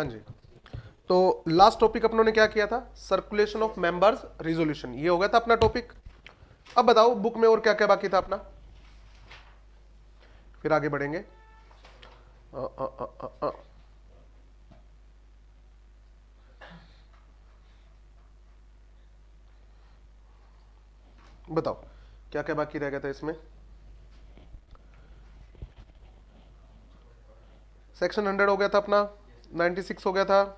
हाँ जी। तो last topic अपनों ने क्या किया था, सर्कुलेशन ऑफ मेंबर्स रिजोल्यूशन, ये हो गया था अपना टॉपिक। अब बताओ बुक में और क्या क्या बाकी था अपना, फिर आगे बढ़ेंगे। अ, अ, अ, अ, अ, बताओ क्या क्या बाकी रह गया था इसमें। सेक्शन 100 हो गया था अपना, 96 हो गया था।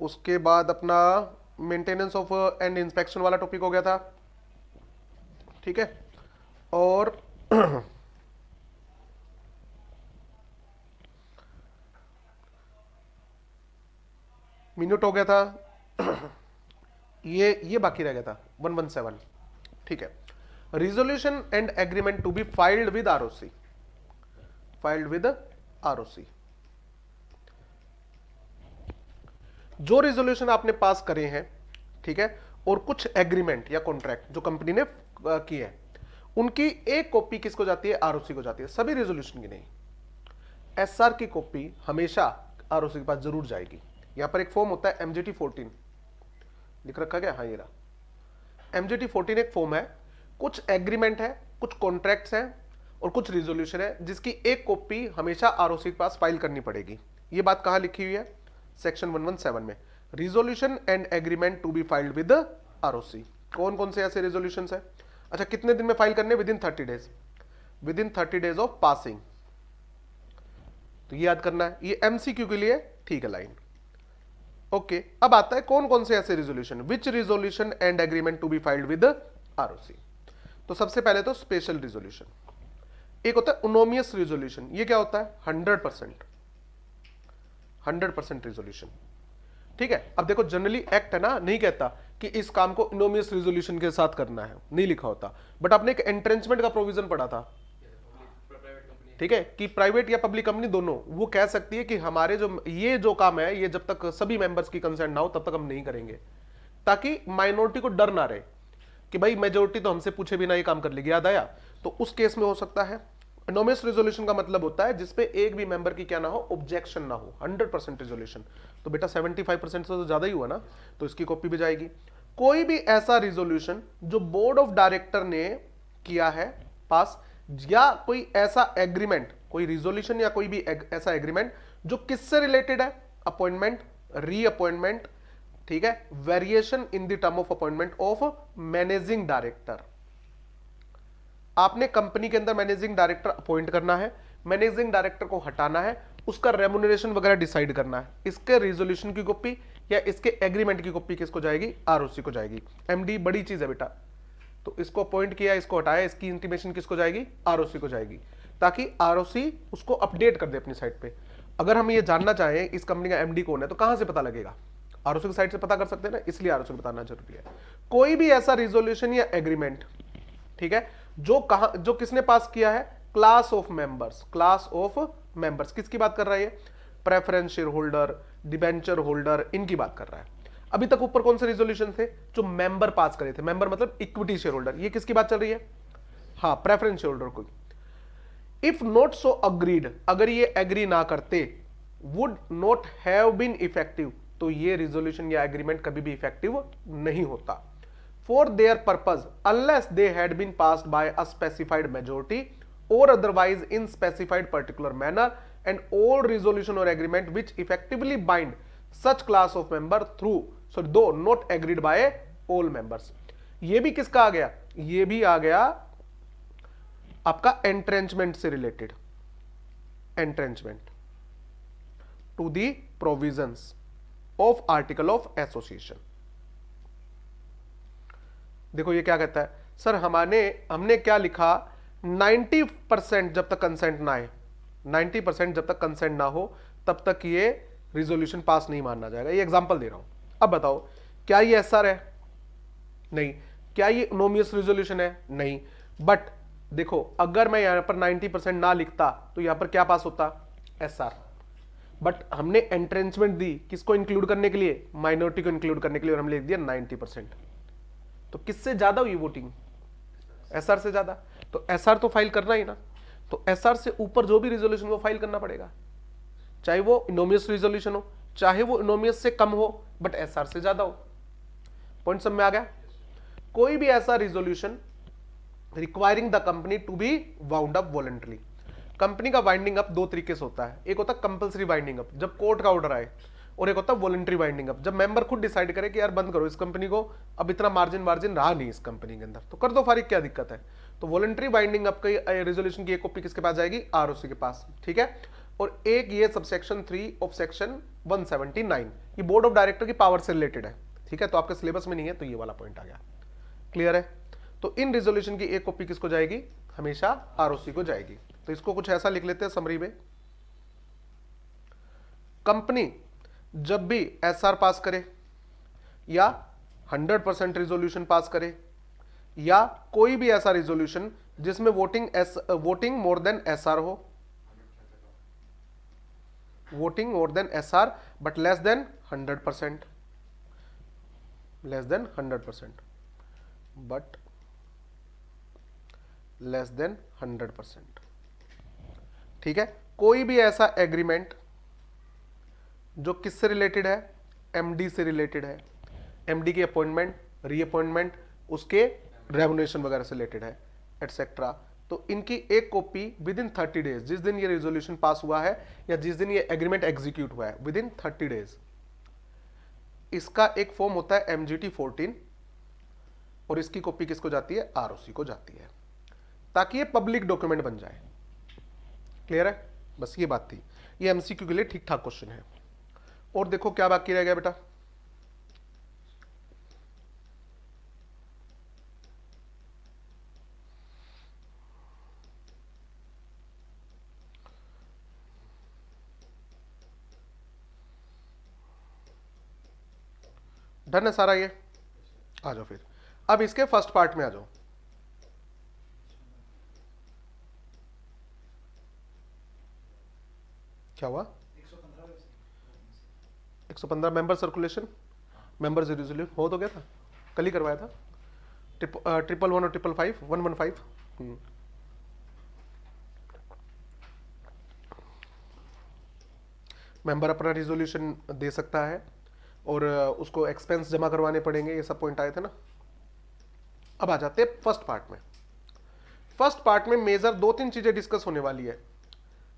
उसके बाद अपना मेंटेनेंस ऑफ एंड इंस्पेक्शन वाला टॉपिक हो गया था, ठीक है। और मिनट हो गया था, ये बाकी रह गया था 117, ठीक है। Resolution and agreement to be filed with ROC, filed with ROC. जो रिजोल्यूशन आपने पास करे हैं, ठीक है, और कुछ एग्रीमेंट या कॉन्ट्रैक्ट जो कंपनी ने किए हैं, उनकी एक कॉपी किसको जाती है, आरओसी को जाती है, सभी रिजोल्यूशन की नहीं। एसआर की कॉपी हमेशा आरओसी के पास जरूर जाएगी। यहां पर एक फॉर्म होता है एमजीटी 14, लिख रखा गया, हाँ ये रहा एमजीटी 14, एक फॉर्म है, कुछ एग्रीमेंट है, कुछ कॉन्ट्रैक्ट्स हैं और कुछ रिजोल्यूशन है, जिसकी एक कॉपी हमेशा आरओसी के पास फाइल करनी पड़ेगी। ये बात कहां लिखी हुई है, सेक्शन 117 में, resolution and agreement to be filed with ROC. कौन कौन से ऐसे रिजोल्यूशन है, अच्छा कितने दिन में फाइल करने, with in 30 days, with in 30 days of passing. तो ये याद करना है, ये एमसीक्यू के लिए ठीक है लाइन। ओके, अब आता है कौन कौन से ऐसे resolution, which resolution and agreement to be filed with ROC. तो सबसे पहले तो स्पेशल रिजोल्यूशन, एक होता है उनोमियस रिजोल्यूशन, ये क्या होता है, 100%, 100% रिजोल्यूशन, ठीक है। अब देखो जनरली एक्ट है ना, नहीं कहता कि इस काम को इनोमियस रिजोल्यूशन के साथ करना है, नहीं लिखा होता, बट आपने एक एंट्रेंचमेंट का प्रोविजन पढ़ा था, ठीक है, कि प्राइवेट या पब्लिक कंपनी दोनों वो कह सकती है कि हमारे जो काम है, ये जब तक सभी मेंबर्स की कंसेंट ना हो तब तक हम नहीं करेंगे, ताकि माइनॉरिटी को डर ना रहे कि भाई मेजोरिटी तो हमसे पूछे बिना ये काम कर लेगी, याद आया। तो उस केस में हो सकता है। एनोमियस रिजोल्यूशन का मतलब होता है जिसपे एक भी मेंबर की क्या ना हो, ऑब्जेक्शन ना हो, 100% रिजोल्यूशन। तो बेटा 75% से तो ज्यादा ही हुआ ना, तो इसकी कॉपी भी जाएगी। कोई भी ऐसा रिजोल्यूशन जो बोर्ड ऑफ डायरेक्टर ने किया है पास, या कोई ऐसा एग्रीमेंट, कोई रिजोल्यूशन या कोई भी ऐसा एग्रीमेंट जो किससे रिलेटेड है, अपॉइंटमेंट, रीअपॉइंटमेंट, ठीक है, variation in the term of appointment of managing director. आपने कंपनी के अंदर मैनेजिंग डायरेक्टर अपॉइंट करना है, मैनेजिंग डायरेक्टर को हटाना है, उसका रेम्युनरेशन वगैरह डिसाइड करना है, इसके रिजोल्यूशन की कॉपी या इसके एग्रीमेंट की कॉपी किसको जाएगी, आरओसी को जाएगी। एमडी बड़ी चीज है बेटा, तो इसको अपॉइंट किया, इसको हटाया, इसकी इंटीमेशन किसको जाएगी, आरओसी को जाएगी, ताकि आरओसी उसको अपडेट कर दे अपनी साइट पे। अगर हम ये जानना चाहें इस कंपनी का एमडी कौन है, तो कहां से पता लगेगा, आरओसी की साइट से पता कर सकते हैं ना, इसलिए आरओसी को बताना जरूरी है। कोई भी ऐसा रिजोल्यूशन या एग्रीमेंट, ठीक है, जो किसने पास किया है, class of members, class of members किसकी बात कर रहा है, preference share holder, debenture holder, इनकी बात कर रहा है। अभी तक ऊपर कौन से रिजोल्यूशन थे, जो मेंबर पास करे थे, मेंबर मतलब इक्विटी शेयर होल्डर, ये किसकी बात चल रही है, हाँ प्रेफरेंस शेयर होल्डर को। इफ नॉट सो अग्रीड, अगर ये एग्री ना करते, would not have been effective, तो ये रिजोल्यूशन या एग्रीमेंट कभी भी इफेक्टिव नहीं होता। For their purpose unless they had been passed by a specified majority or otherwise in specified particular manner, and all resolution or agreement which effectively bind such class of member through so though not agreed by all members। ये भी किसका आ गया, ये भी आ गया आपका entrenchment से रिलेटेड, entrenchment to the provisions of article of association. देखो ये क्या कहता है, सर हमने क्या लिखा, 90% जब तक कंसेंट ना आए, 90% जब तक कंसेंट ना हो तब तक ये रिजोल्यूशन पास नहीं माना जाएगा। ये एग्जांपल दे रहा हूं, अब बताओ क्या ये एसआर है, नहीं। क्या ये नोमियस रिजोल्यूशन है, नहीं। बट देखो अगर मैं यहां पर 90% ना लिखता तो यहां पर क्या पास होता, एसआर। बट हमने एंट्रेंचमेंट दी किसको इंक्लूड करने के लिए, माइनॉरिटी को इंक्लूड करने के लिए, और हमने लिख दिया 90%। तो किससे ज्यादा हुई वोटिंग, एसआर से ज्यादा, तो एसआर तो फाइल करना ही ना, तो एसआर से ऊपर जो भी रिजोल्यूशन वो फाइल करना पड़ेगा। चाहे वो इनोमियस रिजोल्यूशन हो, चाहे वो इनोमियस से कम हो बट एसआर से ज्यादा हो। पॉइंट समझ में आ गया? कोई भी ऐसा resolution requiring the company to be wound up voluntary. Company का वाइंडिंग अप दो तरीके से होता है, एक होता है कंपलसरी वाइंडिंग अप जब कोर्ट का ऑर्डर आए, और एक होता है वॉलंटरी वाइंडिंग अप जब मेंबर खुद डिसाइड करे कि यार बंद करो इस कंपनी को, अब इतना मार्जिन रहा नहीं इस कंपनी के अंदर, तो कर दो फारिग, क्या दिक्कत है। तो वॉलंटरी वाइंडिंग अप की रेजोल्यूशन की एक कॉपी किसके पास जाएगी? आरओसी के पास, ठीक है। और एक ये सबसेक्शन 3 ऑफ सेक्शन 179, ये बोर्ड ऑफ डायरेक्टर की पावर से रिलेटेड है, ठीक है। तो आपके सिलेबस में नहीं है तो ये वाला पॉइंट आ गया, क्लियर है। तो इन रेजोल्यूशन की एक कॉपी किसको जाएगी? हमेशा आरओसी को जाएगी। तो इसको कुछ ऐसा लिख लेते हैं समरी में, कंपनी जब भी एसआर पास करे या 100% रिजोल्यूशन पास करे या कोई भी ऐसा रिजोल्यूशन जिसमें वोटिंग मोर देन एसआर हो, voting more than SR but less than 100%, less than 100% but less than 100%, ठीक है। कोई भी ऐसा एग्रीमेंट जो किससे रिलेटेड है? एमडी से रिलेटेड है, एमडी की अपॉइंटमेंट, रीअपॉइंटमेंट, उसके रेमुनेशन वगैरह से रिलेटेड है, एटसेट्रा। तो इनकी एक कॉपी विद इन 30 डेज, जिस दिन ये रेजोल्यूशन पास हुआ है या जिस दिन ये एग्रीमेंट एग्जीक्यूट हुआ है विद इन 30 डेज, इसका एक फॉर्म होता है एमजीटी 14 और इसकी कॉपी किसको जाती है? आरओसी को जाती है, ताकि ये पब्लिक डॉक्यूमेंट बन जाए। क्लियर है? बस ये बात थी, ये एमसीक्यू के लिए ठीक ठाक क्वेश्चन है। और देखो क्या बाकी रह गया बेटा, डन है सारा ये। आ जाओ फिर, अब इसके फर्स्ट पार्ट में आ जाओ। क्या हुआ? 115 मेंबर सर्कुलेशन, मेंबर्स रिजोल्यूशन हो तो गया था, कल ही करवाया था। 111 और 555 115। मेंबर अपना रिजोल्यूशन दे सकता है और उसको एक्सपेंस जमा करवाने पड़ेंगे, ये सब पॉइंट आए थे ना। अब आ जाते हैं फर्स्ट पार्ट में। फर्स्ट पार्ट में मेजर 2-3 चीजें डिस्कस होने वाली है।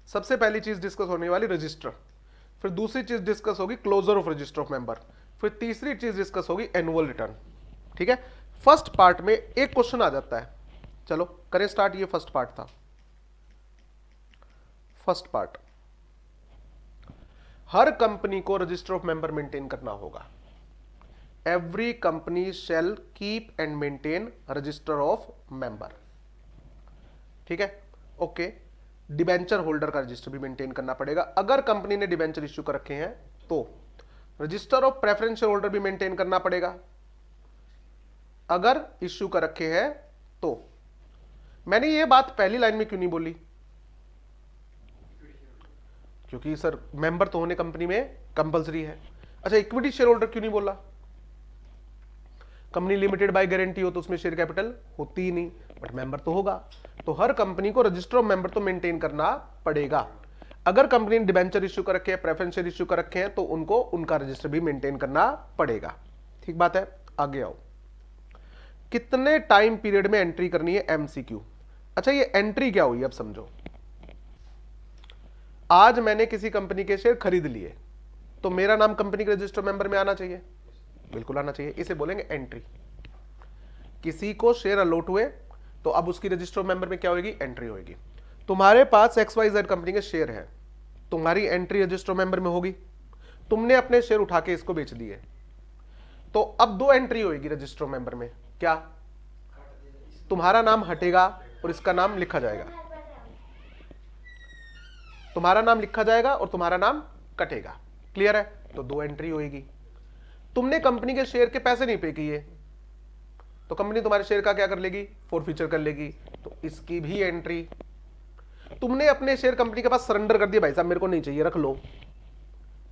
सबसे पहली चीज डिस्कस होने वाली रजिस्टर, फिर दूसरी चीज डिस्कस होगी closure of register of member, फिर तीसरी चीज डिस्कस होगी एनुअल रिटर्न, ठीक है। फर्स्ट पार्ट में एक क्वेश्चन आ जाता है, चलो करें स्टार्ट। ये फर्स्ट पार्ट था। फर्स्ट पार्ट, हर कंपनी को रजिस्टर ऑफ मेंबर मेंटेन करना होगा। Every company shall keep and maintain register of member, ठीक है, ओके। डिबेंचर होल्डर का रजिस्टर भी मेंटेन करना पड़ेगा, अगर कंपनी ने डिबेंचर इश्यू कर रखे हैं तो। Register of preference share holder भी मेंटेन करना पड़ेगा, अगर इश्यू कर रखे हैं तो। मैंने ये बात पहली लाइन में क्यों नहीं बोली? क्योंकि सर मेंबर तो होने कंपनी में कंपलसरी है। अच्छा, इक्विटी शेयर होल्डर क्यों नहीं बोला? कंपनी लिमिटेड बाय गारंटी हो तो उसमें शेयर कैपिटल होती ही नहीं, बट मेंबर तो होगा। तो हर कंपनी को रजिस्टर ऑफ मेंबर तो मेंटेन करना पड़ेगा। अगर कंपनी ने डिबेंचर इश्यू कर रखे हैं, प्रेफरेंस शेयर इश्यू कर रखे हैं, तो उनको उनका रजिस्टर भी मेंटेन करना पड़ेगा, ठीक बात है। आगे आओ, कितने टाइम पीरियड में एंट्री करनी है? एमसीक्यू। अच्छा, ये एंट्री क्या हुई अब समझो। आज मैंने किसी कंपनी के शेयर खरीद लिए तो मेरा नाम कंपनी के रजिस्टर मेंबर में आना चाहिए, बिल्कुल आना चाहिए, इसे बोलेंगे एंट्री। किसी को शेयर अलॉट हुए तो अब उसकी रजिस्टर मेंबर में क्या होगी? एंट्री होगी। तुम्हारे पास XYZ कंपनी के शेयर है, तुम्हारी एंट्री रजिस्टर मेंबर में होगी। तुमने अपने शेयर उठा के इसको बेच दिए तो अब 2 एंट्री होगी रजिस्टर मेंबर में। क्या? तुम्हारा नाम हटेगा और इसका नाम लिखा जाएगा, तुम्हारा नाम लिखा जाएगा और तुम्हारा नाम कटेगा, क्लियर है? तो 2 एंट्री होगी। तुमने कंपनी के शेयर के पैसे नहीं पे किए तो कंपनी तुम्हारे शेयर का क्या कर लेगी? फॉरफीचर कर लेगी, तो इसकी भी एंट्री। तुमने अपने शेयर कंपनी के पास सरेंडर कर दिया, भाई साहब मेरे को नहीं चाहिए, रख लो,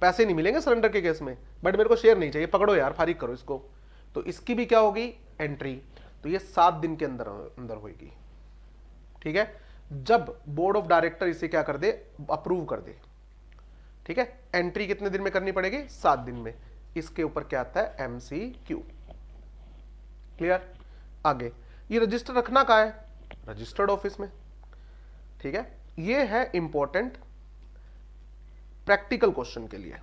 पैसे नहीं मिलेंगे सरेंडर के केस में, बट मेरे को शेयर नहीं चाहिए, पकड़ो यार, फारिग करो इसको, तो इसकी भी क्या होगी? एंट्री। तो ये 7 दिन के अंदर अंदर होगी, ठीक है। जब बोर्ड ऑफ डायरेक्टर इसे क्या कर दे? अप्रूव कर दे, ठीक है, एंट्री कितने दिन में करनी पड़ेगी, 7 दिन में। इसके ऊपर क्या आता है, MCQ। क्लियर। आगे, ये रजिस्टर रखना कहाँ है, रजिस्टर्ड ऑफिस में। ठीक है, ये है इंपॉर्टेंट प्रैक्टिकल क्वेश्चन के लिए।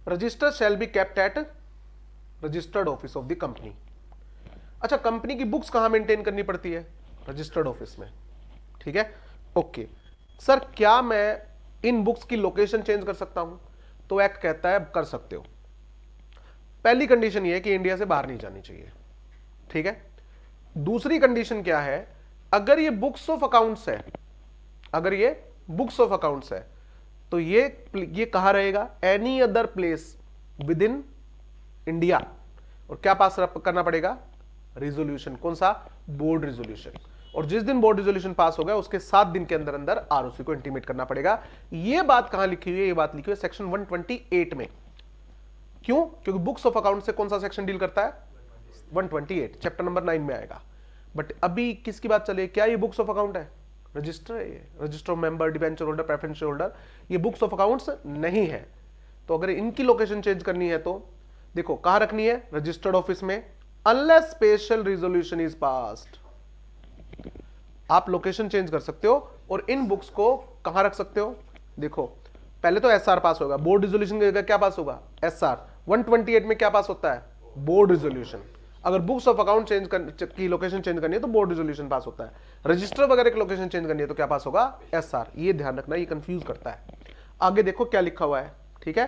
Register shall B kept at registered office of the company. अच्छा, कंपनी की बुक्स कहां मेंटेन करनी पड़ती है, रजिस्टर्ड ऑफिस में। ठीक है, ओके सर, क्या मैं इन बुक्स की लोकेशन चेंज कर सकता हूं, तो एक्ट कहता है कर सकते हो। पहली कंडीशन ये है कि इंडिया से बाहर नहीं जानी चाहिए। ठीक है, दूसरी कंडीशन क्या है, अगर ये बुक्स ऑफ अकाउंट्स है, अगर ये बुक्स ऑफ अकाउंट्स है, तो ये कहां रहेगा, any other place within India. और क्या पास करना पड़ेगा, रिजोल्यूशन। कौन सा, बोर्ड रिजोल्यूशन। और जिस दिन बोर्ड रिजोल्यूशन पास हो गया उसके 7 दिन के अंदर अंदर आरओसी को इंटीमेट करना पड़ेगा। ये बात कहां लिखी हुई है, ये बात लिखी हुई है सेक्शन 128 में। क्यों, क्योंकि बुक्स ऑफ अकाउंट से कौन सा सेक्शन डील करता है, 128, चैप्टर नंबर 9 में आएगा। बट अभी किसकी बात चले, क्या ये बुक्स ऑफ अकाउंट है, रजिस्टर है ये, register of member, debenture holder, preference share holder, ये बुक्स ऑफ अकाउंट्स नहीं है। तो अगर इनकी लोकेशन चेंज करनी है तो देखो कहां रखनी है, रजिस्टर्ड ऑफिस में, unless special resolution is passed. आप लोकेशन चेंज कर सकते हो और इन बुक्स को कहां रख सकते हो, देखो पहले तो एसआर पास होगा, बोर्ड रिजोल्यूशन की जगह क्या पास होगा, एसआर। 128 में क्या पास होता है, बोर्ड रिजोल्यूशन। अगर बुक्स ऑफ अकाउंट चेंज की लोकेशन चेंज करनी है तो बोर्ड रिजोल्यूशन पास होता है। रजिस्टर वगैरह की लोकेशन चेंज करनी है तो क्या पास होगा, एसआर। ये ध्यान रखना, ये कंफ्यूज करता है। आगे देखो क्या लिखा हुआ है, ठीक है,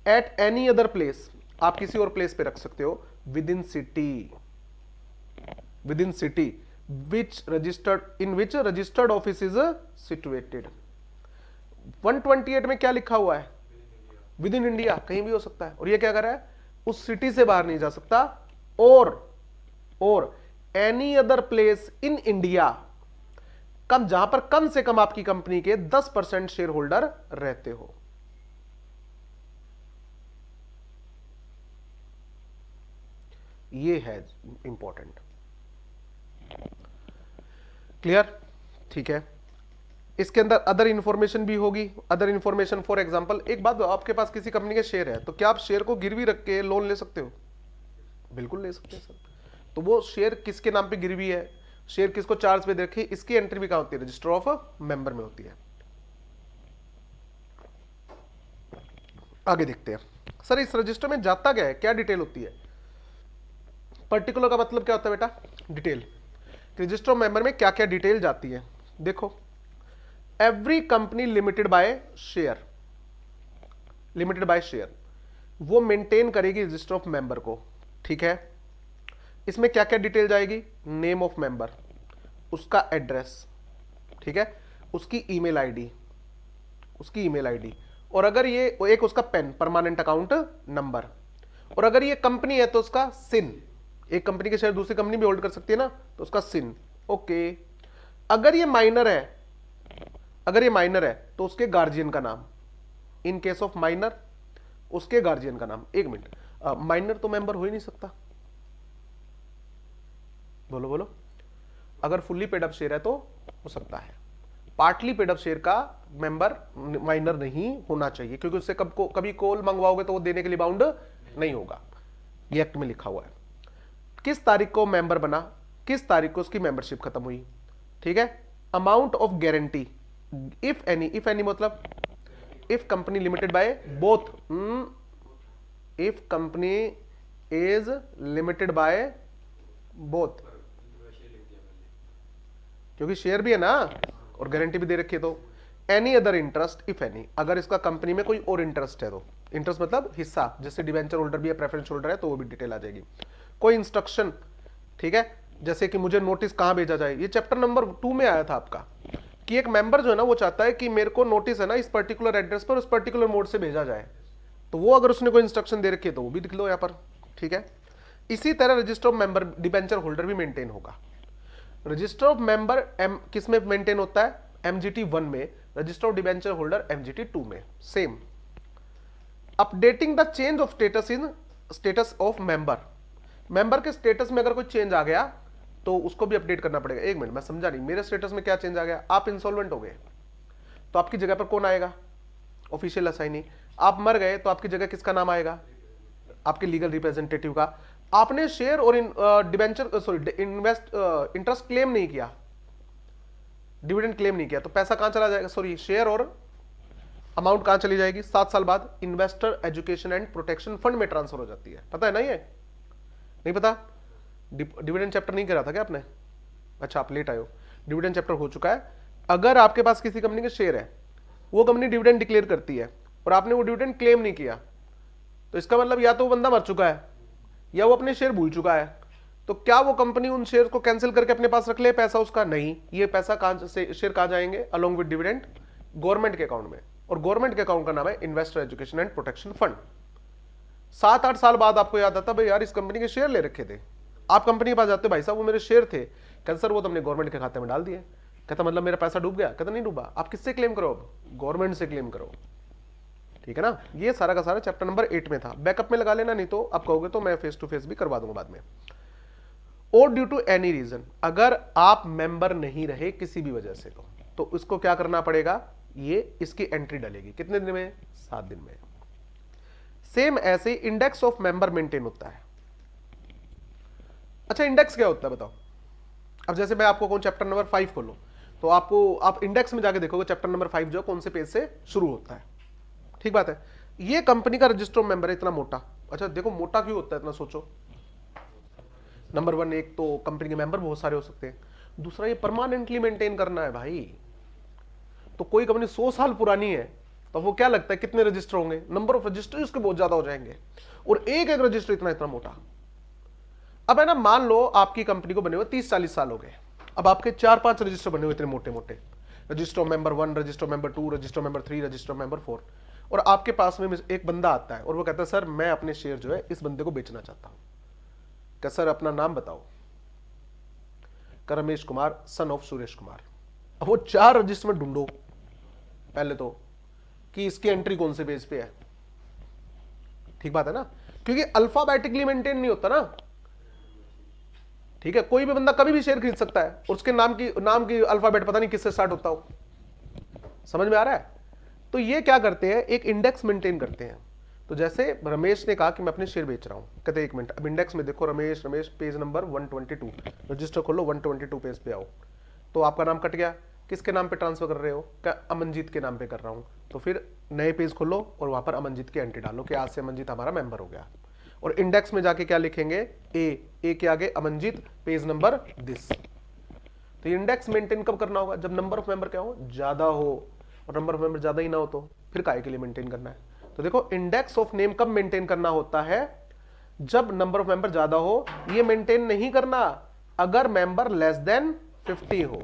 एट एनी अदर प्लेस, आप किसी और प्लेस पे रख सकते हो, with in city, with in city which registered in which registered office is situated. 128 में क्या लिखा हुआ है, विद इन इंडिया, कहीं भी हो सकता है। और ये क्या कर रहा है, उस सिटी से बाहर नहीं जा सकता, और any other place in India, कम जहां पर कम से कम आपकी कंपनी के 10% शेयर होल्डर रहते हो। ये है इंपॉर्टेंट। क्लियर, ठीक है। इसके अंदर अदर इंफॉर्मेशन भी होगी। अदर इंफॉर्मेशन फॉर एग्जांपल, एक बात, आपके पास किसी कंपनी के शेयर है तो क्या आप शेयर को गिरवी रख के लोन ले सकते हो, बिल्कुल ले सकते हैं सर। तो वो शेयर किसके नाम पे गिरवी है, शेयर किसको चार्ज पे रखे, इसकी एंट्री भी कहां होती है, रजिस्टर ऑफ मेंबर में होती है। आगे देखते हैं, सर इस रजिस्टर में जाता क्या है, क्या डिटेल होती है। पर्टिकुलर का मतलब क्या होता है बेटा, डिटेल। रजिस्टर ऑफ मेंबर में क्या क्या डिटेल जाती है, देखो, every company limited bye share, limited by share, वो मेंटेन करेगी रजिस्टर ऑफ मेंबर को। ठीक है, इसमें क्या क्या डिटेल जाएगी, नेम ऑफ मेंबर, उसका एड्रेस, ठीक है, उसकी ईमेल आईडी, उसकी ईमेल आईडी, और अगर ये एक उसका पेन, परमानेंट अकाउंट नंबर, और अगर ये कंपनी है तो उसका सिन, एक कंपनी के शेयर दूसरी कंपनी भी होल्ड कर सकती है ना, तो उसका सिन। ओके, अगर ये माइनर है, अगर ये माइनर है तो उसके गार्जियन का नाम, इन केस ऑफ माइनर उसके गार्जियन का नाम। एक मिनट, माइनर तो मेंबर हो ही नहीं सकता, बोलो बोलो, अगर फुल्ली पेड अप शेयर है तो हो सकता है, पार्टली पेड अप शेयर का मेंबर माइनर नहीं होना चाहिए, क्योंकि उससे कभी कॉल मंगवाओगे तो वो देने के लिए बाउंड नहीं होगा। ये एक्ट में लिखा हुआ है। किस तारीख को मेंबर बना, किस तारीख को उसकी मेंबरशिप खत्म हुई। ठीक है, amount of guarantee, if any मतलब if company limited by both, if company is limited by both, क्योंकि शेयर भी है ना और गारंटी भी दे रखी है। तो any other interest if any, अगर इसका कंपनी में कोई और इंटरेस्ट है तो, इंटरेस्ट मतलब हिस्सा, जैसे डिवेंचर होल्डर भी है, प्रेफरेंस होल्डर है, तो वो भी डिटेल आ जाएगी। कोई इंस्ट्रक्शन, ठीक है, जैसे कि मुझे नोटिस कहां भेजा जाए, ये चैप्टर नंबर 2 में आया था आपका, कि एक मेंबर जो है ना वो चाहता है कि मेरे को नोटिस है ना इस पर्टिकुलर एड्रेस पर उस पर्टिकुलर मोड से भेजा जाए, तो वो अगर उसने कोई इंस्ट्रक्शन दे रखी है तो वो भी लिख लो यहाँ पर। ठीक है, इसी तरह register of member, debenture holder भी मेंटेन होगा। रजिस्टर ऑफ मेंबर किस में मेंटेन होता है, MGT 1 में, register of debenture holder MGT 2 में। Same, updating the change of status in status of member, member के स्टेटस में अगर कोई चेंज आ गया तो उसको भी अपडेट करना पड़ेगा। एक मिनट, मैं समझा नहीं, मेरे स्टेटस में क्या चेंज आ गया? आप इंसॉल्वेंट हो गए तो आपकी जगह पर कौन आएगा? Official assignee. आप मर गए तो आपकी जगह किसका नाम आएगा? आपके लीगल रिप्रेजेंटेटिव का। आपने शेयर और debenture sorry invest interest claim नहीं किया, डिविडेंड क्लेम नहीं किया, तो पैसा कहां चला जाएगा? सॉरी, शेयर और अमाउंट कहां चली जाएगी? 7 साल बाद investor education and protection fund में ट्रांसफर हो जाती है। पता है ना? ये नहीं पता? डिविडेंड चैप्टर नहीं करा था क्या आपने? अच्छा, आप लेट आए हो। डिविडेंड चैप्टर हो चुका है। अगर आपके पास किसी कंपनी के शेयर है, वो कंपनी डिविडेंड डिक्लेयर करती है और आपने वो डिविडेंड क्लेम नहीं किया, तो इसका मतलब या तो वो बंदा मर चुका है या वो अपने शेयर भूल चुका है। तो क्या वो कंपनी उन शेयर को कैंसिल करके अपने पास रख ले पैसा उसका? नहीं। ये पैसा कहां से, शेयर कहां जाएंगे अलोंग विद डिविडेंड? गवर्नमेंट के अकाउंट में। और गवर्नमेंट के अकाउंट का नाम है investor education and protection fund. 7-8 साल बाद आपको याद आता, भाई यार इस कंपनी के शेयर ले रखे थे। आप कंपनी के पास जाते हो, भाई साहब वो मेरे शेयर थे। कहते सर वो तो हमने गवर्नमेंट के खाते में डाल दिए। कहता मतलब मेरा पैसा डूब गया? कहता नहीं डूबा। आप किससे क्लेम करो? अब गवर्नमेंट से क्लेम करो। ठीक है ना? ये सारा का सारा चैप्टर नंबर 8 में था। बैकअप में लगा लेना, नहीं तो आप कहोगे तो मैं फेस टू फेस भी करवा दूंगा बाद में। और ड्यू टू एनी रीजन, अगर आप मेंबर नहीं रहे किसी भी वजह से, तो उसको क्या करना पड़ेगा? ये इसकी एंट्री डलेगी। कितने दिन में? 7 दिन में। सेम ऐसे इंडेक्स ऑफ मेंबर मेंटेन होता है। अच्छा, इंडेक्स क्या होता है बताओ? अब जैसे मैं आपको कौन चैप्टर नंबर 5 खोलो, तो आप इंडेक्स में जाके देखोगे चैप्टर नंबर 5 जो कौन से पेज से शुरू होता है। ठीक बात है। ये कंपनी का रजिस्टर मेंबर है, इतना मोटा। अच्छा देखो, मोटा क्यों होता है इतना? सोचो। नंबर 1, एक तो कंपनी के मेंबर बहुत सारे हो सकते हैं। दूसरा, ये परमानेंटली मेंटेन करना है भाई। तो कोई कंपनी 100 साल पुरानी है तो वो क्या लगता है कितने रजिस्टर होंगे? नंबर ऑफ रजिस्टर इसके बहुत ज्यादा हो जाएंगे। और एक एक रजिस्टर इतना इतना मोटा। अब है ना, मान लो आपकी कंपनी को बने हुए 30-40 साल हो गए। अब आपके 4-5 रजिस्टर बने हुए इतने मोटे मोटे, register member 1, register member 2, register member 3, register member 4। और आपके पास में एक बंदा आता है और वो कहता है सर मैं अपने शेयर जो है इस बंदे को बेचना चाहता हूं। क्या सर अपना नाम बताओ? Ramesh Kumar son of Suresh Kumar. अब वो 4 रजिस्टर में ढूंढो पहले तो कि इसकी एंट्री कौन से पेज पे है। ठीक बात है ना? क्योंकि अल्फाबेटिकली मेंटेन नहीं होता ना। ठीक है, कोई भी बंदा कभी भी शेयर खरीद सकता है और उसके नाम की अल्फाबेट पता नहीं किससे स्टार्ट होता हो। समझ में आ रहा है? तो ये क्या करते हैं, एक इंडेक्स मेंटेन करते हैं। तो जैसे रमेश ने कहा कि मैं अपने शेयर बेच रहा हूं, कहते 1 मिनट, अब इंडेक्स में देखो रमेश पेज नंबर 122, रजिस्टर खोलो 122 पेज पे आओ। तो आपका नाम कट गया, किसके नाम पे ट्रांसफर कर रहे हो? क्या अमनजीत के नाम पे कर रहा हूं। तो फिर नए पेज खोलो और वहां पर अमनजीत की एंट्री डालो कि आज से अमनजीत हमारा मेंबर हो गया। और इंडेक्स में जाके क्या लिखेंगे? ए के आगे अमनजीत पेज नंबर दिस। तो इंडेक्स मेंटेन कब करना होगा? जब नंबर ऑफ मेंबर क्या हो? ज्यादा हो। और नंबर ऑफ मेंबर ज्यादा ही ना हो तो फिर काहे के लिए मेंटेन करना है? तो देखो, इंडेक्स ऑफ नेम कब मेंटेन करना होता है? जब नंबर ऑफ मेंबर ज्यादा हो। ये मेंटेन नहीं करना अगर मेंबर लेस देन 50 हो।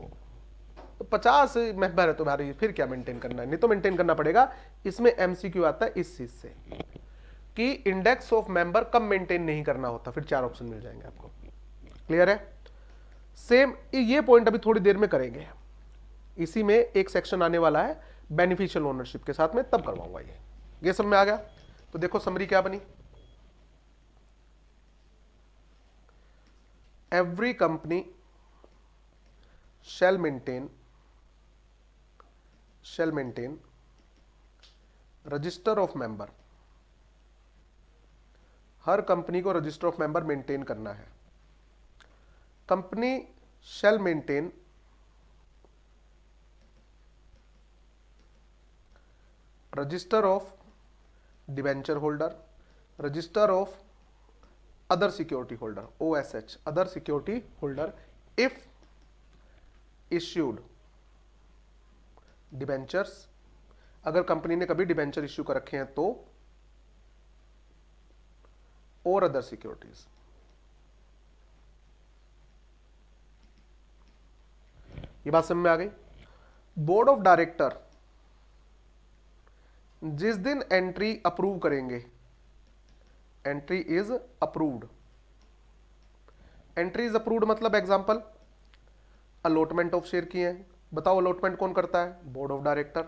तो 50 मेंबर है तुम्हारी, फिर क्या मेंटेन करना है? नहीं तो मेंटेन करना पड़ेगा। इसमें एमसीक्यू आता है इस चीज से कि इंडेक्स ऑफ मेंबर कब मेंटेन नहीं करना होता। फिर 4 ऑप्शन मिल जाएंगे आपको। क्लियर है? सेम ये पॉइंट अभी थोड़ी देर में करेंगे। इसी में एक सेक्शन आने वाला है बेनिफिशियल ओनरशिप के साथ में, तब करवाऊंगा। ये सब में आ गया। तो देखो समरी क्या बनी। Every company shall maintain register of member. Her company को रजिस्टर ऑफ मेंबर मेंटेन करना है। Company shall maintain register of debenture holder, register of other security holder, OSH, other security holder, if issued debentures, अगर company ने कभी debenture issue कर रखे हैं तो, और अदर सिक्योरिटीज। ये बात समझ में आ गई? बोर्ड ऑफ डायरेक्टर जिस दिन एंट्री अप्रूव करेंगे, entry is approved. Entry is approved मतलब एग्जांपल अलॉटमेंट ऑफ शेयर किए हैं, बताओ अलॉटमेंट कौन करता है? Board of director.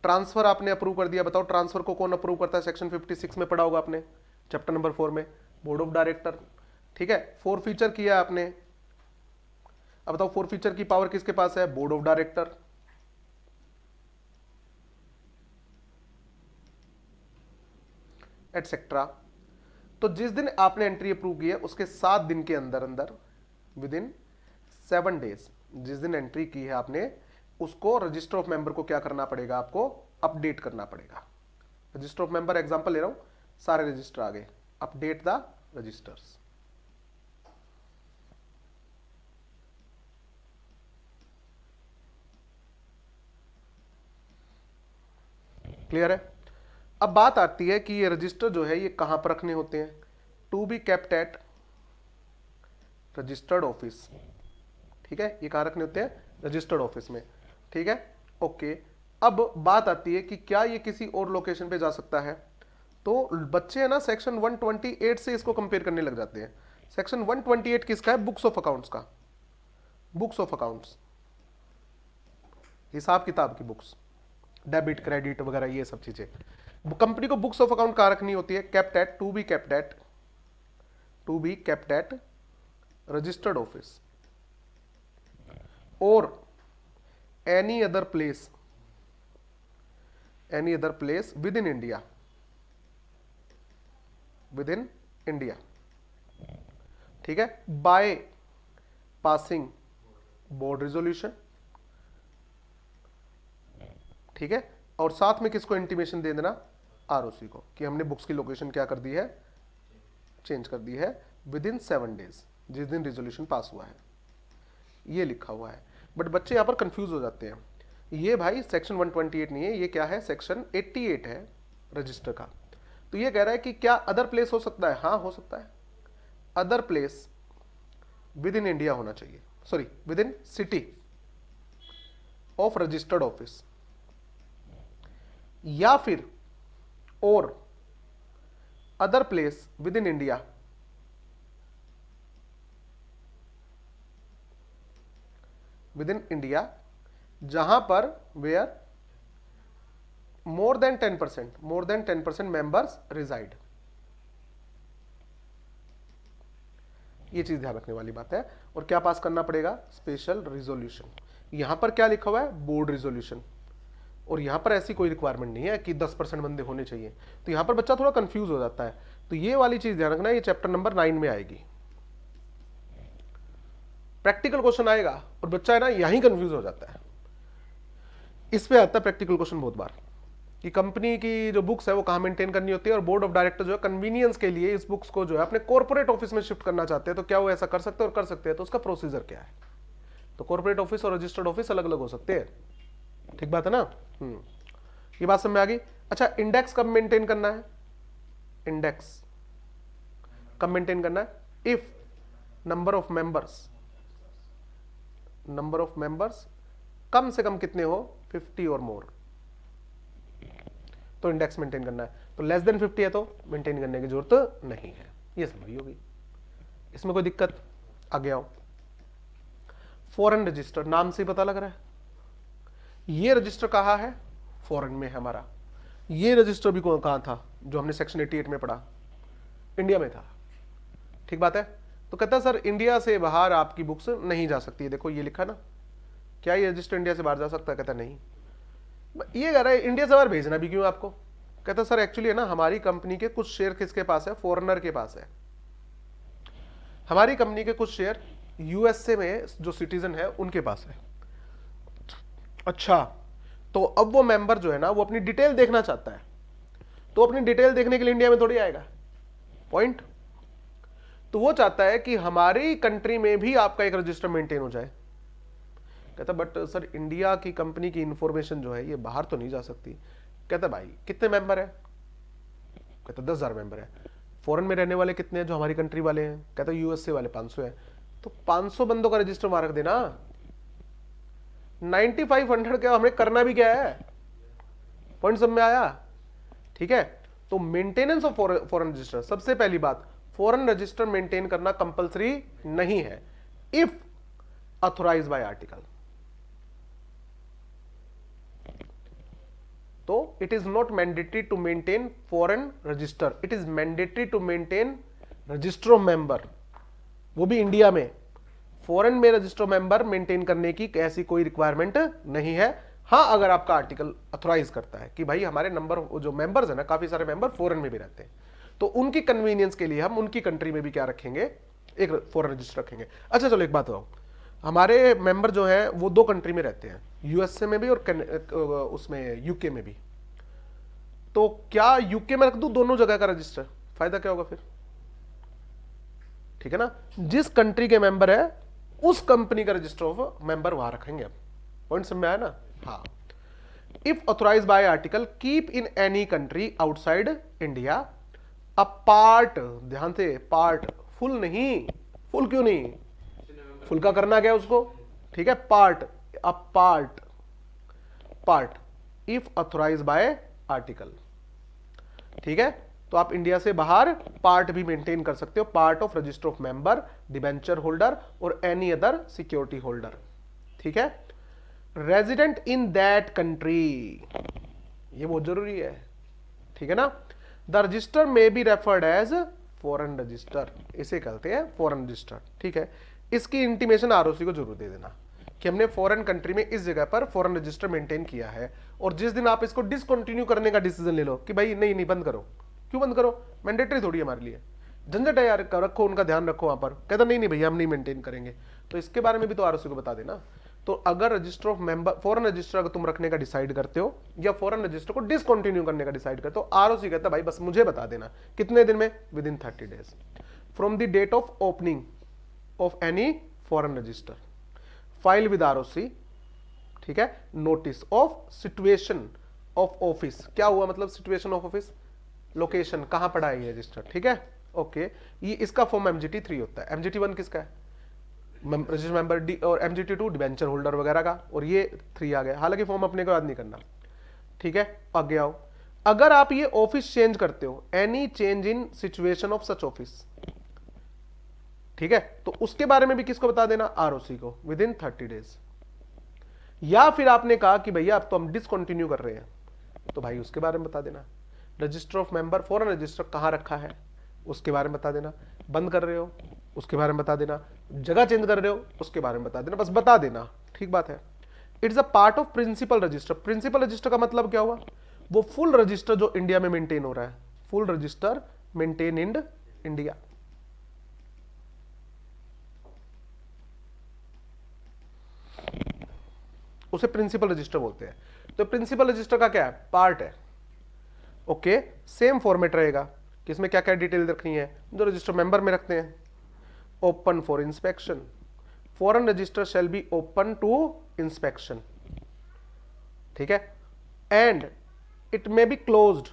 ट्रांसफर आपने अप्रूव कर दिया, बताओ ट्रांसफर को कौन अप्रूव करता है? सेक्शन 56 में पढ़ा होगा आपने, चैप्टर नंबर 4 में, बोर्ड ऑफ डायरेक्टर। ठीक है, फॉरफीचर किया आपने, अब बताओ फोर फीचर की पावर किसके पास है? Board of director, etcetera. तो जिस दिन आपने एंट्री अप्रूव की है उसके 7 दिन के अंदर अंदर, विद इन 7 डेज, जिस दिन एंट्री की है आपने, उसको रजिस्टर ऑफ मेंबर को क्या करना पड़ेगा? आपको अपडेट करना पड़ेगा। रजिस्टर ऑफ मेंबर एग्जांपल ले रहा हूं, सारे रजिस्टर आ गए, अपडेट द रजिस्टर्स। क्लियर है? अब बात आती है कि ये रजिस्टर जो है ये कहां पर रखने होते हैं? To be kept at registered office. ठीक है, ये कहां रखने होते हैं? रजिस्टर्ड ऑफिस में। ठीक है, ओके। अब बात आती है कि क्या ये किसी और लोकेशन पे जा सकता है? तो बच्चे है ना सेक्शन 128 से इसको कंपेयर करने लग जाते हैं। सेक्शन 128 किसका है? बुक्स ऑफ अकाउंट्स का। बुक्स ऑफ अकाउंट्स, हिसाब किताब की बुक्स, डेबिट क्रेडिट वगैरह ये सब चीजें। कंपनी को बुक्स ऑफ अकाउंट कहां रखनी होती है? Kept at, to be kept at, to be kept at registered office और any other place within India, within India. ठीक है, बाय पासिंग बोर्ड रिजोल्यूशन। ठीक है, और साथ में किसको इंटीमेशन दे देना? आरओसी को, कि हमने बुक्स की लोकेशन क्या कर दी है? चेंज कर दी है विद इन 7 डेज, जिस दिन रिजोल्यूशन पास हुआ है। ये लिखा हुआ है, बट बच्चे यहां पर कंफ्यूज हो जाते हैं। ये भाई सेक्शन 128 नहीं है, ये क्या है? सेक्शन 88 है रजिस्टर का। तो ये कह रहा है कि क्या अदर प्लेस हो सकता है? हाँ, हो सकता है। Other place within India होना चाहिए, sorry within city of registered office, या फिर और other place within India जहां पर where more than 10% members reside. ये चीज ध्यान रखने वाली बात है। और क्या पास करना पड़ेगा? Special resolution. यहां पर क्या लिखा हुआ है? Board resolution. और यहां पर ऐसी कोई रिक्वायरमेंट नहीं है कि 10% बंदे होने चाहिए, तो यहां पर बच्चा थोड़ा कंफ्यूज हो जाता है। तो ये वाली चीज ध्यान रखना, ये चैप्टर नंबर 9 में आएगी, प्रैक्टिकल क्वेश्चन आएगा और बच्चा है ना यहीं कंफ्यूज हो जाता है। इस पे आता है प्रैक्टिकल क्वेश्चन बहुत बार कि कंपनी की जो बुक्स है वो कहां मेंटेन करनी होती है, और बोर्ड ऑफ डायरेक्टर जो है कन्वीनियंस के लिए इस बुक्स को जो है अपने कॉर्पोरेट ऑफिस में शिफ्ट करना चाहते हैं, तो क्या वो ऐसा कर सकते हैं? और कर सकते हैं तो उसका प्रोसीजर क्या है? तो कॉर्पोरेट ऑफिस और रजिस्टर्ड ऑफिस अलग अलग हो सकते हैं। ठीक बात है ना? ये बात समझ में आ गई। अच्छा, इंडेक्स कब मेंटेन करना है? इंडेक्स कब मेंटेन करना है? इफ नंबर ऑफ मेंबर्स कम से कम कितने हो? 50 और मोर, तो इंडेक्स मेंटेन करना है। तो लेस देन 50 है तो मेंटेन करने की जरूरत नहीं है। ये समझ होगी, इसमें कोई दिक्कत? आगे आओ। फॉरेन रजिस्टर, नाम से पता लग रहा है ये रजिस्टर कहां है? फॉरेन में है हमारा। ये रजिस्टर भी कहां था जो हमने सेक्शन 88 में पढ़ा? इंडिया में था। ठीक बात है। तो कहता है सर इंडिया से बाहर आपकी बुक्स नहीं जा सकती है। देखो ये लिखा ना, क्या ये रजिस्टर इंडिया से बाहर जा सकता है? कहता नहीं। ये कह रहा है इंडिया से बाहर भेजना भी क्यों आपको? कहता सर एक्चुअली है ना हमारी कंपनी के कुछ शेयर किसके पास है? फॉरेनर के पास है। हमारी कंपनी के कुछ शेयर यूएसए में जो सिटीजन है उनके पास है। अच्छा, तो अब वो मेंबर जो है ना वो अपनी डिटेल देखना चाहता है, तो अपनी डिटेल देखने के लिए इंडिया में थोड़ी आएगा। पॉइंट। तो वो चाहता है कि हमारी कंट्री में भी आपका एक रजिस्टर मेंटेन हो जाए। कहता बट सर इंडिया की कंपनी की इंफॉर्मेशन जो है ये बाहर तो नहीं जा सकती। कहता भाई कितने मेंबर है? कहता 10,000 मेंबर है। फॉरेन में रहने वाले कितने हैं जो हमारी कंट्री वाले हैं? कहता यूएसए वाले 500 है। तो 500 बंदों का रजिस्टर वहां रख देना। 9500 का हमें करना भी क्या है? पॉइंट सब में आया? ठीक है। तो मेंटेनेंस ऑफ फॉरेन रजिस्टर, सबसे पहली बात, फॉरेन रजिस्टर मेंटेन करना कंपलसरी नहीं है इफ ऑथोराइज्ड बाय आर्टिकल। तो it is not mandatory to maintain foreign register, it is mandatory to maintain register of member, वो भी इंडिया में फॉरेन में रजिस्टर मेंबर मेंटेन करने की ऐसी कोई रिक्वायरमेंट नहीं है। हाँ, अगर आपका आर्टिकल अथोराइज करता है कि भाई हमारे नंबर जो मेंबर्स है ना, काफी सारे मेंबर फॉरेन में भी रहते हैं, तो उनकी कन्वीनियंस के लिए हम उनकी कंट्री में भी क्या रखेंगे, एक फॉरेन रजिस्टर रखेंगे। अच्छा चलो एक बात बताओ, हमारे मेंबर जो है वो दो कंट्री में रहते हैं, यूएसए में भी और उसमें यूके में भी, तो क्या यूके में रख दूं दोनों जगह का रजिस्टर, फायदा क्या होगा फिर? ठीक है ना, जिस कंट्री के मेंबर है उस कंपनी का रजिस्टर ऑफ मेंबर वहां रखेंगे। पॉइंट समझ में आया ना? हाँ। If authorise by article keep in any country outside India a part, ध्यान से, पार्ट, फुल नहीं, फुल क्यों नहीं, फुल का करना क्या है उसको, ठीक है, part, a part, part if authorise by article, ठीक है, तो आप इंडिया से बाहर पार्ट भी मेंटेन कर सकते हो, part of register of member, debenture holder और एनी अदर सिक्योरिटी होल्डर, ठीक है। रेजिडेंट इन दैट कंट्री, ये बहुत जरूरी है, ठीक है ना। द रजिस्टर में be referred as foreign register, इसे कहते हैं फॉरेन रजिस्टर, ठीक है। इसकी इंटीमेशन आरओसी को जरूर दे देना कि हमने फॉरेन कंट्री में इस जगह पर फॉरेन रजिस्टर मेंटेन किया है, और जिस दिन आप इसको डिसकंटिन्यू करने का डिसीजन ले लो कि भाई नहीं नहीं बंद करो, क्यों बंद करो, मैंडेटरी थोड़ी है हमारे लिए, झंझट है यार, रखो, उनका ध्यान रखो, वहां पर कहता नहीं नहीं भैया हम नहीं मेंटेन करेंगे, तो इसके बारे में भी तो आरओसी को बता देना। तो अगर register of member, foreign register अगर तुम रखने का डिसाइड करते हो या फॉरेन रजिस्टर को डिसकंटिन्यू करने का डिसाइड करते हो, आरओसी कहता है भाई बस मुझे बता देना कितने दिन में, within 30 days from the date of opening of any foreign register, file with ROC, ठीक है। Notice of situation of office, क्या हुआ मतलब सिचुएशन ऑफ ऑफिस, लोकेशन कहां पड़ा है ये रजिस्टर, ठीक है, ओके। ये इसका फॉर्म एमजीटी 3 होता है, एमजीटी 1 किसका है, रजिस्टर मेंबर डी, और एमजीटी 2 डिबेंचर होल्डर वगैरह का, और ये 3 आ गया, हालांकि फॉर्म अपने को याद नहीं करना, ठीक है। आगे आओ, अगर आप ये ऑफिस चेंज करते हो, any change in situation of such office, ठीक है, तो उसके बारे में भी किसको बता देना, आरओसी को, विद इन 30 डेज। या फिर आपने कहा कि भैया अब तो हम डिसकंटिन्यू कर रहे हैं, तो भाई उसके बारे में बता देना। Register of member, foreign register कहां रखा है उसके बारे में बता देना, बंद कर रहे हो उसके बारे में बता देना, जगह चेंज कर रहे हो उसके बारे में बता देना, बस बता देना, ठीक बात है। It's a part of principal register, principal register का मतलब क्या हुआ, वो फुल रजिस्टर जो इंडिया में मेंटेन हो रहा है, full register maintain in India, उसे प्रिंसिपल रजिस्टर बोलते हैं। तो प्रिंसिपल रजिस्टर का क्या है, पार्ट है, ओके। सेम फॉर्मेट रहेगा, किसमें क्या क्या डिटेल रखनी है, जो रजिस्टर मेंबर में रखते हैं। Open for inspection, foreign register shall be open to inspection, ठीक है। And it may be closed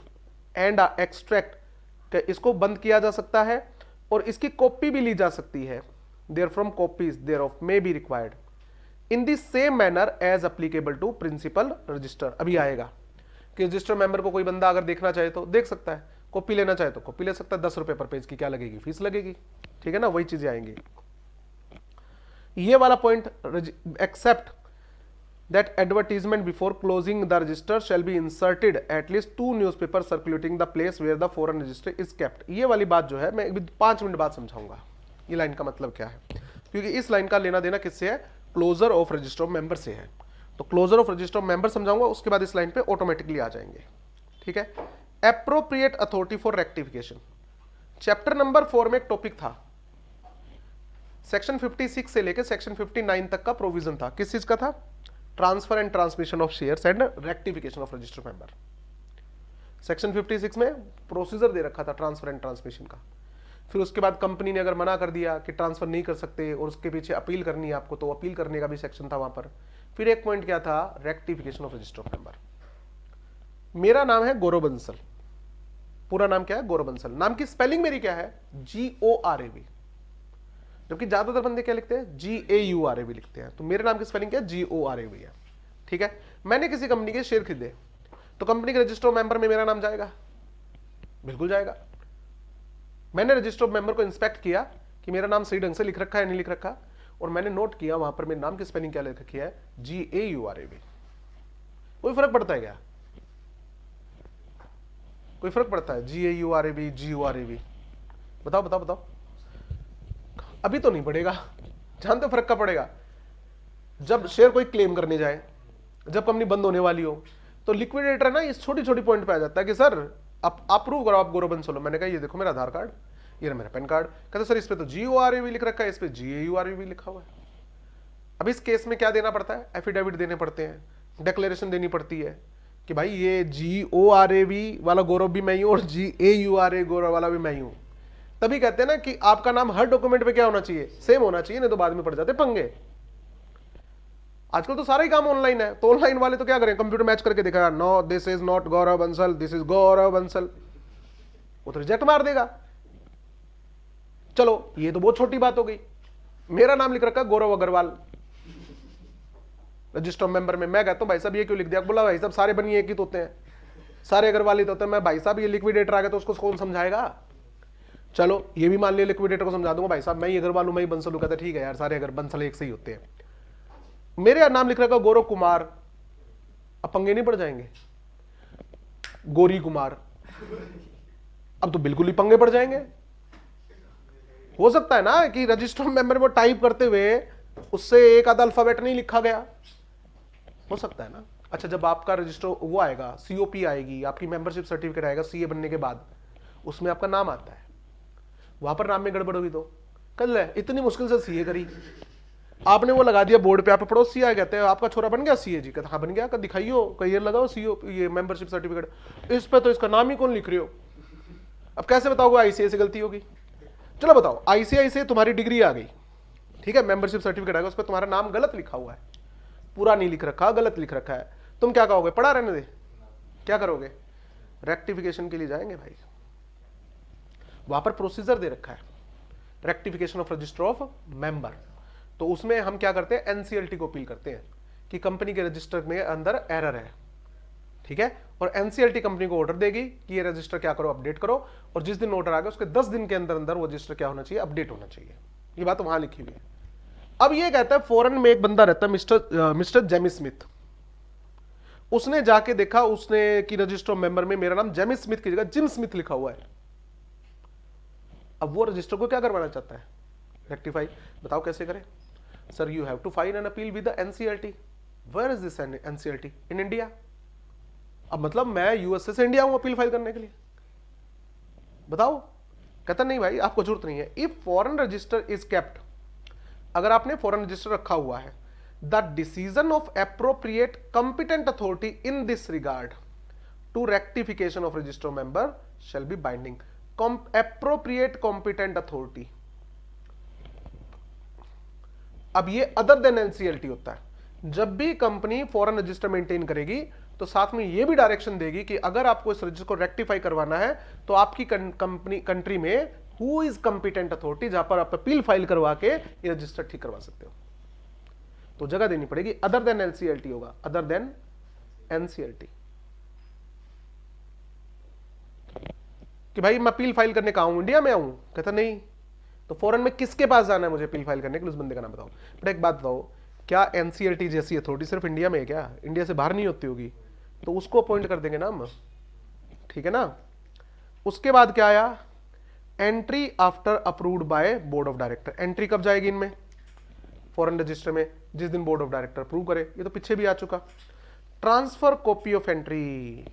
and extract, इसको बंद किया जा सकता है और इसकी कॉपी भी ली जा सकती है, therefrom copies thereof may be required in the same manner as applicable to principal register. अभी आएगा कि रजिस्टर मेंबर को कोई बंदा अगर देखना चाहे तो देख सकता है, कॉपी लेना चाहे तो कॉपी ले सकता है, 10 रुपए पर पेज की क्या लगेगी, फीस लगेगी, ठीक है ना, वही चीजें आएंगी। ये वाला point, except that advertisement before closing the register shall be inserted at least 2 newspaper circulating the place where the foreign register is kept. ये वाली बात जो है मैं 5 मिनट बाद समझाऊंगा ये लाइन का मतलब क्या है, क्योंकि इस लाइन का लेना देना किससे है, closure of register of member से है। तो closure of register of member समझाऊंगा, उसके बाद इस लाइन पे ऑटोमेटिकली आ जाएंगे, ठीक है। Appropriate authority for rectification, chapter number 4 में एक टॉपिक था, सेक्शन 56 से लेकर सेक्शन 59 तक का प्रोविजन था, किस चीज का था, transfer and transmission of shares and rectification of register member. Section 56 में प्रोसीजर दे रखा था ट्रांसफर एंड ट्रांसमिशन का। फिर उसके बाद कंपनी ने अगर मना कर दिया कि ट्रांसफर नहीं कर सकते और उसके पीछे अपील करनी है आपको, तो अपील करने का भी सेक्शन था वहां पर। फिर एक पॉइंट क्या था, rectification of register of member. मेरा नाम है गौरव बंसल, पूरा नाम क्या है, गौरव बंसल। नाम की स्पेलिंग मेरी क्या है, GORAV, जबकि ज्यादातर बंदे क्या लिखते हैं, GAURAV लिखते हैं। तो मेरे नाम की स्पेलिंग क्या है, GORAV है, ठीक है। मैंने किसी कंपनी के शेयर खरीदे तो कंपनी के रजिस्टर ऑफ मेंबर में मेरा नाम जाएगा, बिल्कुल जाएगा। मैंने रजिस्टर ऑफ मेंबर को इंस्पेक्ट किया कि मेरा नाम सही ढंग से लिख रखा है नहीं लिख रखा, और मैंने नोट किया वहां पर मेरे नाम की स्पेलिंग क्या लिख रखी है, GAURAV। कोई फर्क पड़ता है क्या, कोई फर्क पड़ता है, GAURAV GORAV, बताओ बताओ बताओ, अभी तो नहीं पड़ेगा, जानते हो फर्क क्या पड़ेगा? जब शेयर कोई क्लेम करने जाए, जब कंपनी बंद होने वाली हो, तो लिक्विडेटर है ना, इस छोटी छोटी पॉइंट पे आ जाता है कि सर आप प्रूव करो, आप गौरव बंसल हो। मैंने कहा ये देखो मेरा आधार कार्ड, ये मेरा पैन कार्ड। कहते सर इस पे तो GORAV लिख रखा है, इस पे GAURAV लिखा हुआ है। अब इस केस में क्या देना पड़ता है? एफिडेविट देने पड़ते हैं, डिक्लेरेशन देनी पड़ती है कि भाई ये GORAV वाला गौरव भी मैं ही हूं और GAURA गौरव वाला भी मैं ही हूं। तभी कहते हैं ना कि आपका नाम हर डॉक्यूमेंट पे क्या होना चाहिए? सेम होना चाहिए, नहीं तो बाद में पड़ जाते पंगे। आजकल तो सारा ही काम ऑनलाइन है, तो ऑनलाइन वाले तो क्या करें, कंप्यूटर मैच करके दिखाया, no this is not Gaurav Bansal, this is Gaurav Bansal, वो तो रिजेक्ट मार देगा। चलो ये तो बहुत छोटी बात हो गई। मेरा नाम लिख रखा गौरव अग्रवाल रजिस्टर मेंबर में। मैं कहता हूं भाई साहब ये क्यों लिख दिया? बोला भाई साहब सारे बनिए एक ही तो होते हैं, सारे अग्रवाल ही तो होते हैं। मैं भाई साहब ये लिक्विडेटर आ गया तो उसको कौन समझाएगा? चलो ये भी मान लिया, लिक्विडेटर को समझा दूंगा भाई साहब मैं ही अग्रवाल हूं, मैं ही बंसल हूं। कहता ठीक है यार, सारे अगर बंसल एक से ही होते हैं। मेरे नाम लिख रखा गौरव कुमार, अब पंगे नहीं पड़ जाएंगे? गौरी कुमार, अब तो बिल्कुल ही पंगे पड़ जाएंगे। हो सकता है ना कि रजिस्टर मेंबर में टाइप करते हुए उससे एक आधा अल्फाबेट नहीं लिखा गया, हो सकता है ना। अच्छा जब आपका रजिस्टर वो आएगा, COP आएगी, आपकी मेंबरशिप सर्टिफिकेट आएगा CA बनने के बाद, उसमें आपका नाम आता है, वहां पर नाम में गड़बड़ हुई तो कल है, इतनी मुश्किल से CA करी, आपने वो लगा दिया बोर्ड पे, आप पड़ोसी आ कहते हैं आपका छोरा बन गया CA जी। कहता हाँ बन गया। कहता दिखाइयो, कहीं लगाओ CO ये मेंबरशिप सर्टिफिकेट, इस पे तो इसका नाम ही कौन लिख रहे हो? अब कैसे बताओगे ICA से गलती होगी? चलो बताओ, ICI से तुम्हारी डिग्री आ गई, ठीक है, मेंबरशिप सर्टिफिकेट आ गया, उस पर तुम्हारा नाम गलत लिखा हुआ है, पूरा नहीं लिख रखा, गलत लिख रखा है, तुम क्या कहोगे? पढ़ा रहने दे, क्या करोगे? रेक्टिफिकेशन के लिए जाएंगे भाई, वहां पर प्रोसीजर दे रखा है, rectification of register of member. तो उसमें हम क्या करते हैं? NCLT को अपील करते हैं कि कंपनी के रजिस्टर में अंदर एरर है, ठीक है, और NCLT कंपनी को ऑर्डर देगी कि ये रजिस्टर क्या करो, अपडेट करो, और जिस दिन ऑर्डर आ गया उसके 10 दिन के अंदर अंदर वो रजिस्टर क्या होना चाहिए? अपडेट होना चाहिए। ये बात वहां लिखी हुई है। अब ये कहता है फॉरेन में एक बंदा रहता है मिस्टर जेमी स्मिथ, उसने जाके देखा, उसने कि रजिस्टर मेंबर में मेरा नाम जेमी स्मिथ की जगह जिम स्मिथ लिखा हुआ है। अब वो रजिस्टर को क्या करवाना चाहता है? रेक्टिफाई। बताओ कैसे करें? Sir you have to file an appeal with the NCLT। Where is this NCLT? In India. अब मतलब मैं USA से इंडिया हूं अपील फाइल करने के लिए, बताओ। कहता नहीं भाई आपको जरूरत नहीं है। If foreign register is kept, अगर आपने फॉरेन रजिस्टर रखा हुआ है, the decision of appropriate competent authority in this regard to rectification of register member shall be binding. Appropriate competent authority, अब ये अदर देन NCLT होता है। जब भी कंपनी फॉरेन रजिस्टर मेंटेन करेगी तो साथ में ये भी डायरेक्शन देगी कि अगर आपको इस रजिस्टर को रेक्टिफाई करवाना है तो आपकी कंपनी कंट्री में हु इज कंपिटेंट अथॉरिटी, जहां पर आप अपील फाइल करवा के ये रजिस्टर ठीक करवा सकते हो, तो जगह देनी पड़ेगी। अदर देन NCLT होगा, अदर देन NCLT। कि भाई मैं अपील फाइल करने का हूं, इंडिया में आऊं? कहता नहीं, तो फॉरेन में किसके पास जाना है मुझे अपील फाइल करने के लिए? उस बंदे का नाम बताओ। बट एक बात बताओ, क्या NCLT जैसी अथॉरिटी सिर्फ इंडिया में है क्या? इंडिया से बाहर नहीं होती होगी? तो उसको अपॉइंट कर देंगे ना हम, ठीक है ना। उसके बाद क्या आया? Entry after approved by board of director. Entry कब जाएगी इनमें? फॉरेन रजिस्टर में जिस दिन बोर्ड ऑफ डायरेक्टर अप्रूव करे। ये तो पीछे भी आ चुका। ट्रांसफर कॉपी ऑफ एंट्री,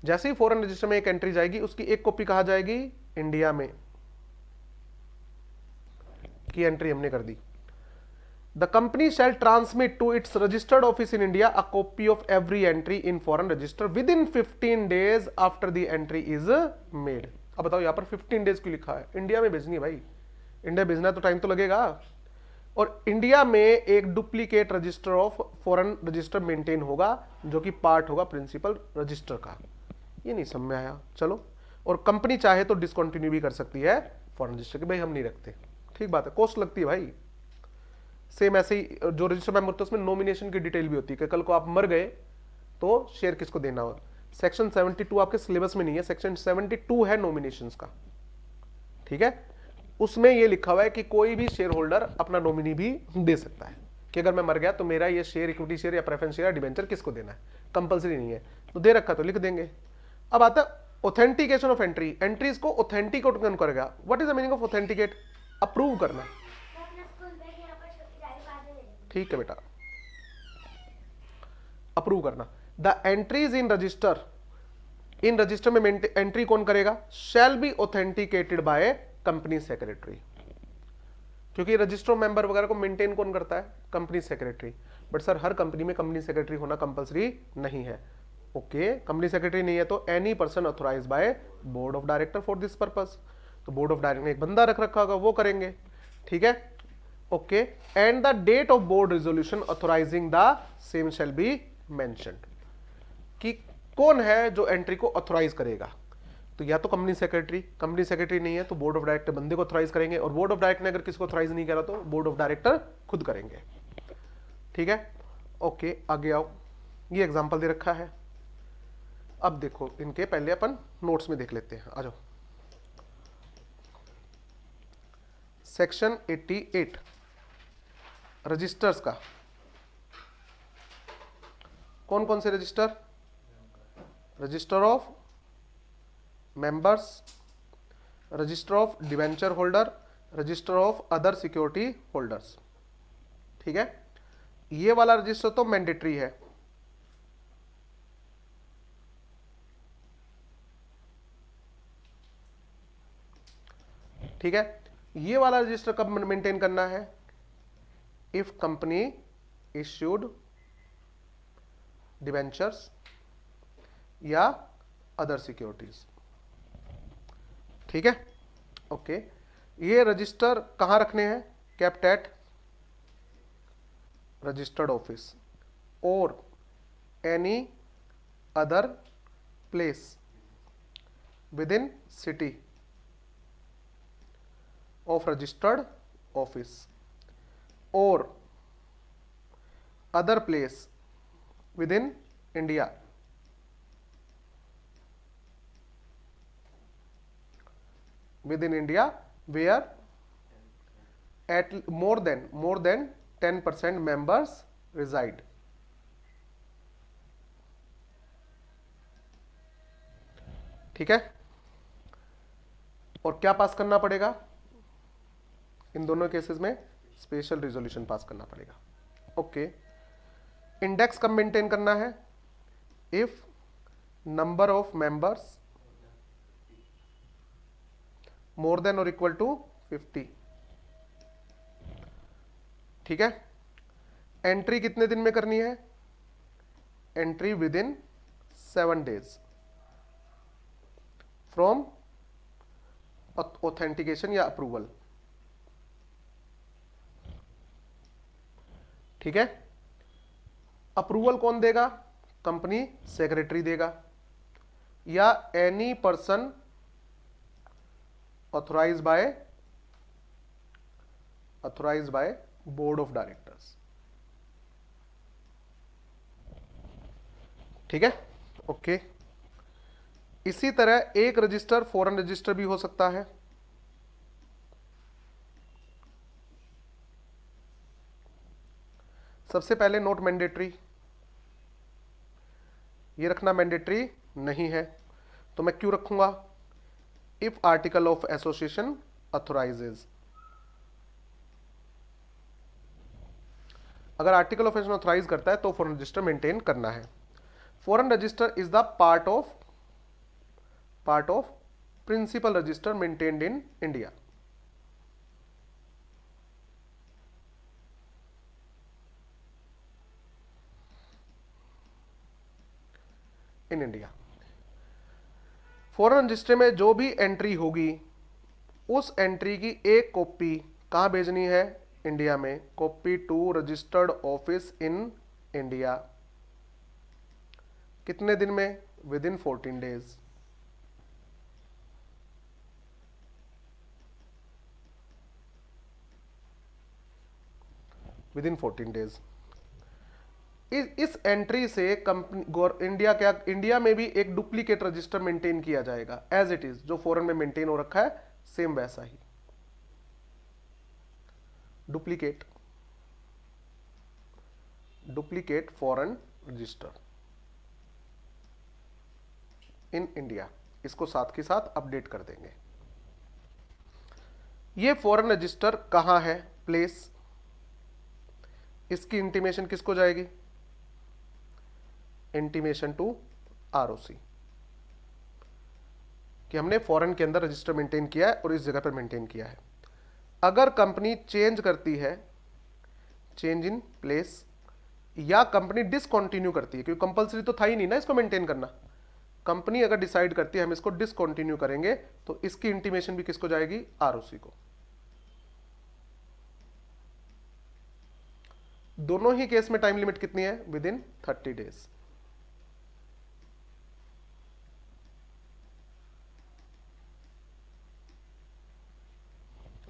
जैसे ही फॉरेन रजिस्टर में एक एंट्री जाएगी उसकी एक कॉपी कहां जाएगी? इंडिया में, की एंट्री हमने कर दी। The company shall transmit to its registered office in India a copy of every entry in foreign register within 15 days after the entry is made. अब बताओ यहां पर 15 डेज क्यों लिखा है? इंडिया में भेजनी है भाई, इंडिया भेजना है तो टाइम तो लगेगा। और इंडिया में एक duplicate register of foreign register maintain होगा जो कि पार्ट होगा प्रिंसिपल रजिस्टर का। ये नहीं समझ में आया? चलो, और कंपनी चाहे तो डिसकंटिन्यू भी कर सकती है फॉरेन रजिस्टर की, भाई हम नहीं रखते, ठीक बात है, कॉस्ट लगती है भाई। सेम ऐसे ही जो रजिस्टर मेंबर होता है उसमें नॉमिनेशन की डिटेल भी होती है कि कल को आप मर गए तो शेयर किसको देना हो। सेक्शन 72 आपके सिलेबस में नहीं है, सेक्शन 72 है नॉमिनेशंस का, ठीक है। उसमें ये लिखा हुआ है कि कोई भी शेयर होल्डर अपना नॉमिनी भी दे सकता है कि अगर मैं मर गया तो मेरा ये शेयर, इक्विटी शेयर या प्रेफरेंस शेयर या डिबेंचर किसको देना है, कंपलसरी नहीं है, तो दे रखा तो लिख देंगे। अब आता है ऑथेंटिकेशन ऑफ एंट्री। एंट्रीज को ऑथेंटिकेट करेगा। What is the meaning of authenticate? Approve करना। ठीक है बेटा, अप्रूव करना। The entries in register, in register में एंट्री कौन करेगा? Shall be authenticated by company secretary, क्योंकि रजिस्टर मेंबर वगैरह को मेंटेन कौन करता है? Company secretary. But sir her company में कंपनी सेक्रेटरी होना कंपलसरी नहीं है। ओके, कंपनी सेक्रेटरी नहीं है तो any person authorise by board of director for this purpose, तो बोर्ड ऑफ डायरेक्टर ने एक बंदा रख रखा होगा, वो करेंगे। ठीक है, okay. And the date of board resolution authorizing the same shall be mentioned, कि कौन है जो एंट्री को ऑथोराइज करेगा? तो या तो कंपनी सेक्रेटरी नहीं है तो बोर्ड ऑफ डायरेक्टर बंदे को ऑथोराइज करेंगे, और बोर्ड ऑफ डायरेक्टर ने अगर किसी को ऑथोराइज नहीं करा तो बोर्ड ऑफ डायरेक्टर खुद करेंगे। ठीक है, ओके, आगे आओ। ये एग्जांपल दे रखा है, अब देखो इनके पहले अपन नोट्स में देख लेते हैं, आ जाओ। सेक्शन 88 रजिस्टर्स का, कौन कौन से register? Register of members, register of debenture holder, register of other security holders. ठीक है, ये वाला रजिस्टर तो मैंडेटरी है, ठीक है। ये वाला रजिस्टर कब मेंटेन करना है? इफ कंपनी इश्यूड डिवेंचर्स या अदर सिक्योरिटीज। ठीक है, ओके। ये रजिस्टर कहां रखने हैं? केप्ट एट रजिस्टर्ड ऑफिस और any other place within city of registered office और other place within India where at more than 10% members reside। ठीक है, और क्या पास करना पड़ेगा इन दोनों केसेस में? स्पेशल रिजोल्यूशन पास करना पड़ेगा। ओके, इंडेक्स कब मेंटेन करना है? If number of members more than और इक्वल टू 50। ठीक है, एंट्री कितने दिन में करनी है? Entry with in 7 days from authentication या अप्रूवल। ठीक है, अप्रूवल कौन देगा? कंपनी सेक्रेटरी देगा या any person authorized by board of directors। ठीक है, ओके। इसी तरह एक रजिस्टर फॉरेन रजिस्टर भी हो सकता है। सबसे पहले नोट मैंडेटरी, ये रखना मैंडेटरी नहीं है, तो मैं क्यों रखूंगा? इफ आर्टिकल ऑफ एसोसिएशन अथोराइजेज, अगर आर्टिकल ऑफ एसोसिएशन अथोराइज करता है तो फॉरेन रजिस्टर मेंटेन करना है। Foreign register is the part of principal register maintained in India. In India foreign register में जो भी एंट्री होगी उस एंट्री की एक कॉपी कहां भेजनी है? इंडिया में। Copy to registered office in India. कितने दिन में? Within 14 days। Within 14 days। इस एंट्री से कंपनी इंडिया में भी एक डुप्लीकेट रजिस्टर मेंटेन किया जाएगा एज इट इज, जो फॉरेन में मेंटेन हो रखा है सेम वैसा ही duplicate foreign register in India. इसको साथ के साथ अपडेट कर देंगे। ये फॉरेन रजिस्टर कहां है? प्लेस इसकी इंटीमेशन किसको जाएगी? इंटीमेशन टू आरओसी कि हमने फॉरेन के अंदर रजिस्टर मेंटेन किया है और इस जगह पर मेंटेन किया है। अगर कंपनी चेंज करती है, चेंज इन प्लेस, या कंपनी डिसकंटिन्यू करती है, क्योंकि कंपलसरी तो था ही नहीं ना इसको मेंटेन करना, कंपनी अगर डिसाइड करती है हम इसको डिसकंटिन्यू करेंगे, तो इसकी इंटीमेशन भी किसको जाएगी? आरओसी को। दोनों ही केस में टाइम लिमिट कितनी है? With in 30 days.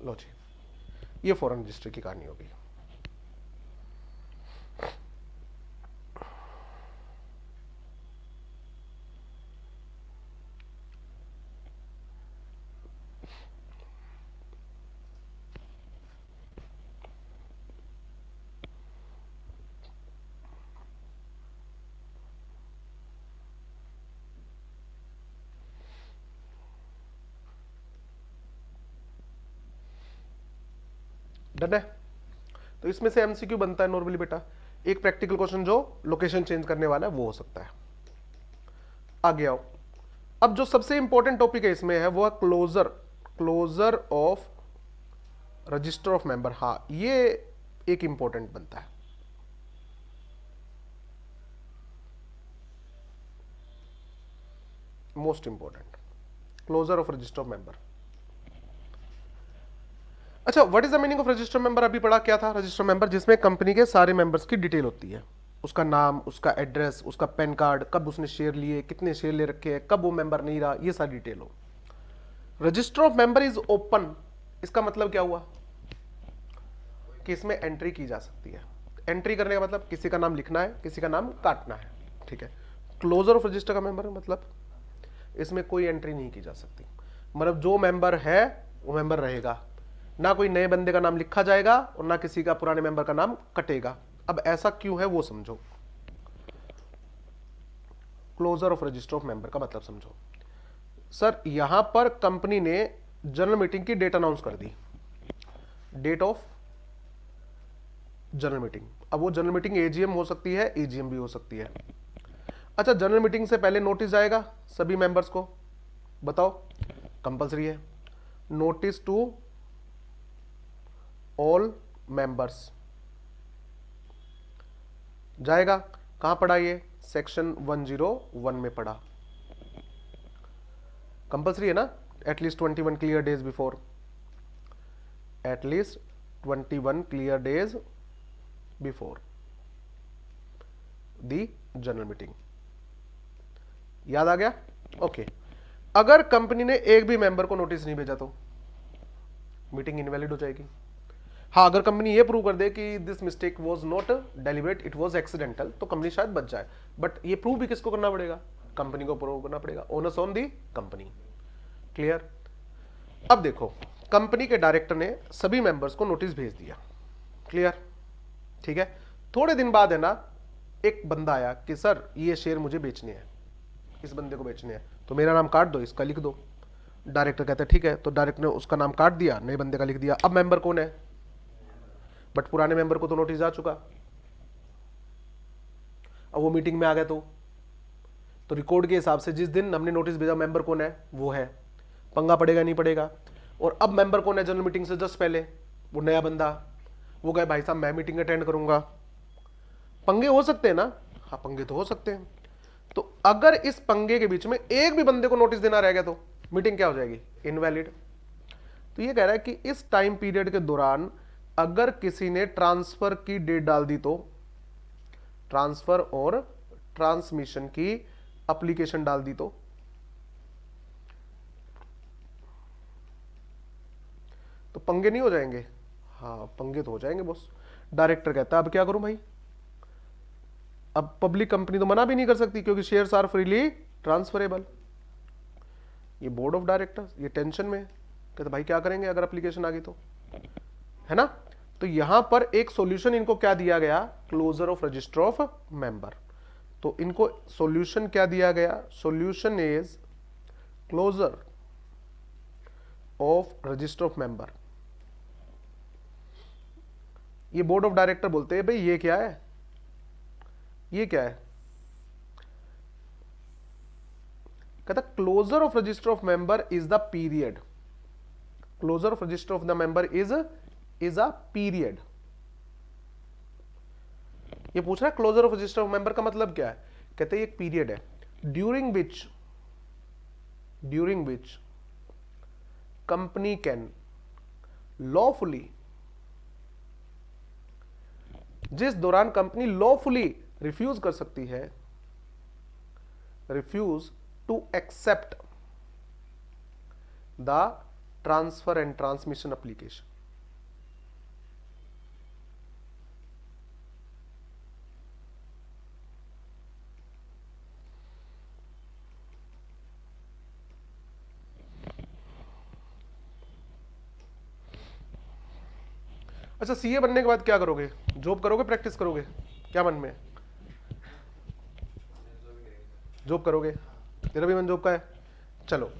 लो जी, ये फॉरेन रजिस्टर की कहानी होगी। डन है। तो इसमें से एमसीक्यू बनता है नॉर्मली बेटा, एक प्रैक्टिकल क्वेश्चन जो लोकेशन चेंज करने वाला है वो हो सकता है। आगे आओ। अब जो सबसे इंपॉर्टेंट टॉपिक है इसमें है वो है closure, closure of register of member. हाँ, ये एक इंपॉर्टेंट बनता है। Most important, closure of register of member. अच्छा, what is the meaning of register member? अभी पढ़ा क्या था? रजिस्टर मेंबर जिसमें कंपनी के सारे मेंबर्स की डिटेल होती है, उसका नाम, उसका एड्रेस, उसका पैन कार्ड, कब उसने शेयर लिए, कितने शेयर ले रखे हैं, कब वो मेंबर नहीं रहा, ये सारी डिटेल हो। Register of member is open, इसका मतलब क्या हुआ कि इसमें एंट्री की जा सकती है। एंट्री करने का मतलब किसी का नाम लिखना है, किसी का नाम काटना है, ठीक है। क्लोजर ऑफ रजिस्टर का मेंबर मतलब इसमें कोई एंट्री नहीं की जा सकती, मतलब जो मेंबर है वो मेंबर रहेगा, ना कोई नए बंदे का नाम लिखा जाएगा और ना किसी का पुराने मेंबर का नाम कटेगा। अब ऐसा क्यों है वो समझो। Closure of register of member का मतलब समझो। सर, यहां पर कंपनी ने जनरल मीटिंग की डेट अनाउंस कर दी, डेट ऑफ जनरल मीटिंग। अब वो जनरल मीटिंग एजीएम हो सकती है, ईजीएम भी हो सकती है। अच्छा, जनरल मीटिंग से पहले नोटिस जाएगा सभी मेंबर्स को, बताओ, कंपलसरी है। नोटिस टू ऑल मेंबर्स जाएगा, कहां पढ़ा ये? सेक्शन 101 में पढ़ा। कंपलसरी है ना, at least 21 clear days before, at least 21 clear days before दी जनरल मीटिंग। याद आ गया? ओके। अगर कंपनी ने एक भी मेंबर को नोटिस नहीं भेजा तो मीटिंग इनवैलिड हो जाएगी। हाँ, अगर कंपनी ये प्रूव कर दे कि this mistake was not deliberate, it was accidental, तो कंपनी शायद बच जाए। बट ये प्रूव भी किसको करना पड़ेगा? कंपनी को प्रूव करना पड़ेगा। Onus on the company. Clear? अब देखो, कंपनी के डायरेक्टर ने सभी मेंबर्स को नोटिस भेज दिया। क्लियर? ठीक है। थोड़े दिन बाद है ना, एक बंदा आया कि सर ये शेयर मुझे बेचने हैं, इस बंदे को बेचने हैं, तो मेरा नाम काट दो, इसका लिख दो। डायरेक्टर कहता है ठीक है, तो डायरेक्टर ने उसका नाम काट दिया, नए बंदे का लिख दिया। अब मेंबर कौन है? बट पुराने मेंबर को तो नोटिस आ चुका। अब वो मीटिंग में आ गया तो रिकॉर्ड के हिसाब से जिस दिन हमने नोटिस भेजा मेंबर कौन है वो है, पंगा पड़ेगा नहीं पड़ेगा। और अब मेंबर कौन है जनरल मीटिंग से जस्ट पहले? वो नया बंदा। वो कहे भाई साहब मैं मीटिंग अटेंड करूंगा। पंगे हो सकते हैं ना? हाँ, पंगे तो हो सकते हैं। तो अगर इस पंगे के बीच में एक भी बंदे को नोटिस देना रह गया तो मीटिंग क्या हो जाएगी? इनवैलिड। तो ये कह रहा है कि इस टाइम पीरियड के दौरान अगर किसी ने ट्रांसफर की डेट डाल दी तो, ट्रांसफर और ट्रांसमिशन की एप्लीकेशन डाल दी तो पंगे नहीं हो जाएंगे? हाँ, पंगे तो हो जाएंगे बॉस। डायरेक्टर कहता है अब क्या करूं भाई? अब पब्लिक कंपनी तो मना भी नहीं कर सकती क्योंकि शेयर्स आर फ्रीली ट्रांसफरेबल। ये बोर्ड ऑफ डायरेक्टर्स ये टेंशन में कहते भाई क्या करेंगे अगर एप्लीकेशन आ गई तो, है ना? तो यहां पर एक सॉल्यूशन इनको क्या दिया गया? Closure of register of member. तो इनको सॉल्यूशन क्या दिया गया? Solution is closure of register of member. ये बोर्ड ऑफ डायरेक्टर बोलते हैं भाई ये क्या है, ये क्या है, कहता closure of register of member is the period, closure of register of the member is a period. ये पूछ रहा है closure of register of member का मतलब क्या है, कहते हैं एक पीरियड है during which company can lawfully, जिस दौरान कंपनी लॉफुली रिफ्यूज कर सकती है, refuse to accept the transfer and transmission application. अच्छा, सीए बनने के बाद क्या करोगे, जॉब करोगे प्रैक्टिस करोगे, क्या मन में, जॉब करोगे, तेरा भी मन जॉब का है, चलो।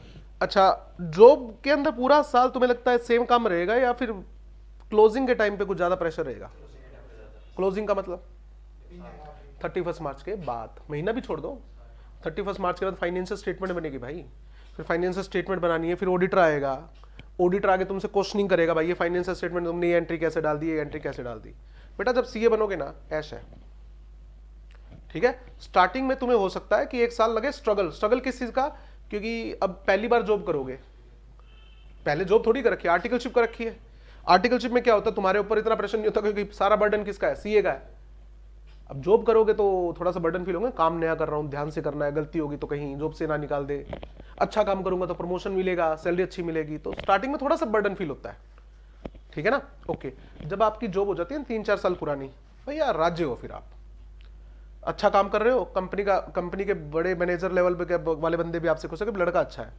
अच्छा, जॉब के अंदर पूरा साल तुम्हें लगता है सेम काम रहेगा या फिर क्लोजिंग के टाइम पे कुछ ज्यादा प्रेशर रहेगा? क्लोजिंग का मतलब 31 मार्च के बाद, महीना भी छोड़ दो, 31 मार्च के बाद फाइनेंशियल स्टेटमेंट बनेगी भाई, फिर फाइनेंशियल स्टेटमेंट बनानी है, फिर ऑडिटर आएगा, ऑडिटर आगे तुमसे क्वेश्चनिंग करेगा, भाई ये फाइनेंशियल स्टेटमेंट तुमने ये एंट्री कैसे डाल दी, ये एंट्री कैसे डाल दी। बेटा जब सीए बनोगे ना, ऐश है, ठीक है। स्टार्टिंग में तुम्हें हो सकता है कि एक साल लगे, स्ट्रगल किस चीज का, क्योंकि अब पहली बार जॉब करोगे, पहले जॉब थोड़ी कर रखी है, आर्टिकलशिप कर रखी है। आर्टिकलशिप में क्या होता है, तुम्हारे ऊपर इतना प्रेशर नहीं होता क्योंकि सारा बर्डन किसका है, सीए का है। अब जॉब करोगे तो थोड़ा सा बर्डन फील होगा, काम नया कर रहा हूँ, ध्यान से करना है, गलती होगी तो कहीं जॉब से ना निकाल दे, अच्छा काम करूंगा तो प्रमोशन मिलेगा, सैलरी अच्छी मिलेगी, तो स्टार्टिंग में थोड़ा सा बर्डन फील होता है, ठीक है ना। ओके, जब आपकी जॉब हो जाती है 3-4 साल पुरानी, भैया राज्य हो, फिर आप अच्छा काम कर रहे हो, कंपनी के बड़े मैनेजर लेवल पे वाले बंदे भी आपसे खुश है कि लड़का अच्छा है,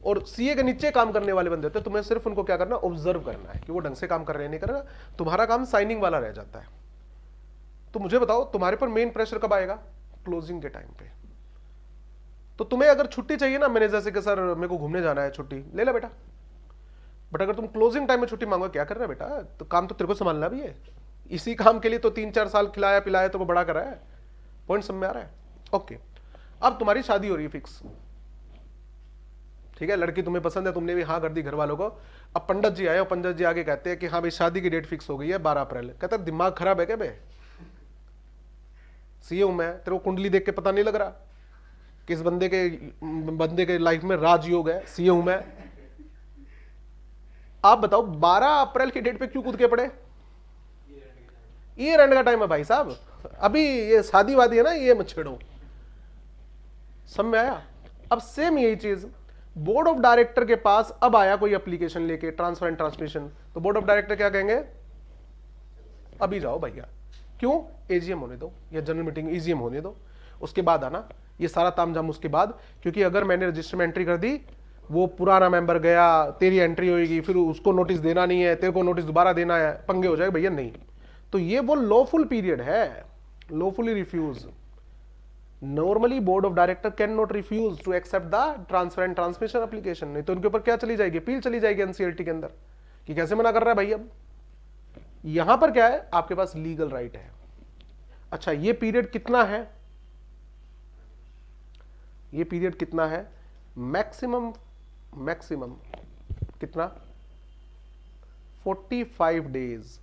और सीए के नीचे काम करने वाले बंदे होते हैं, तुम्हें सिर्फ उनको क्या करना, ऑब्जर्व करना है कि वो ढंग से काम कर रहे हैं नहीं कर रहे, तुम्हारा काम साइनिंग वाला रह जाता है। तो मुझे बताओ तुम्हारे पर मेन प्रेशर कब आएगा, क्लोजिंग के टाइम पे। तो तुम्हें अगर छुट्टी चाहिए ना मैनेजर से कि सर मेरे को घूमने जाना है, छुट्टी ले ले बेटा, बट अगर तुम क्लोजिंग टाइम में छुट्टी मांगो, क्या कर रहा है बेटा, तो काम तो तेरे को संभालना भी है, इसी काम के लिए तो 3-4 साल खिलाया पिलाया तो बड़ा करा है, पॉइंट समझ में आ रहा है। ओके, अब तुम्हारी शादी हो रही है फिक्स, ठीक है, लड़की तुम्हें पसंद है, तुमने भी हाँ कर दी घर वालों को। अब पंडित जी आए और पंडित जी आगे कहते हैं कि हाँ भाई शादी की डेट फिक्स हो गई है 12 अप्रैल। कहता है दिमाग खराब है क्या बे, सीए हूं मैं, तेरे को कुंडली देख के पता नहीं लग रहा किस बंदे के लाइफ में राजयोग है, सीए हूं मैं। आप बताओ 12 अप्रैल की डेट पे क्यों कूद के पड़े, ईयर एंड का टाइम है भाई साहब, अभी ये शादी वादी है ना, ये मत छेड़ो, समझ में आया। अब सेम यही चीज बोर्ड ऑफ डायरेक्टर के पास अब आया कोई एप्लीकेशन लेके ट्रांसफर एंड ट्रांसमिशन, तो बोर्ड ऑफ डायरेक्टर क्या कहेंगे, अभी जाओ भैया, क्यों, एजीएम होने दो या जनरल मीटिंग ईजीएम होने दो, उसके बाद आना, ये सारा तामझाम उसके बाद, क्योंकि अगर मैंने रजिस्टर में एंट्री कर दी, वो पुराना मेंबर गया, तेरी एंट्री होगी, फिर उसको नोटिस देना नहीं है, तेरे को नोटिस दोबारा देना है, पंगे हो जाएगा भैया, नहीं। तो ये वो लॉफुल पीरियड है, lawfully refuse. Normally board of director can not refuse to accept the transfer and transmission application, नहीं तो उनके ऊपर क्या चली जाएगी, अपील चली जाएगी एनसीएलटी के अंदर कि कैसे मना कर रहा है भाई। अब यहां पर क्या है, आपके पास लीगल राइट है। अच्छा, ये पीरियड कितना है, ये पीरियड कितना है, मैक्सिमम कितना, 45 days,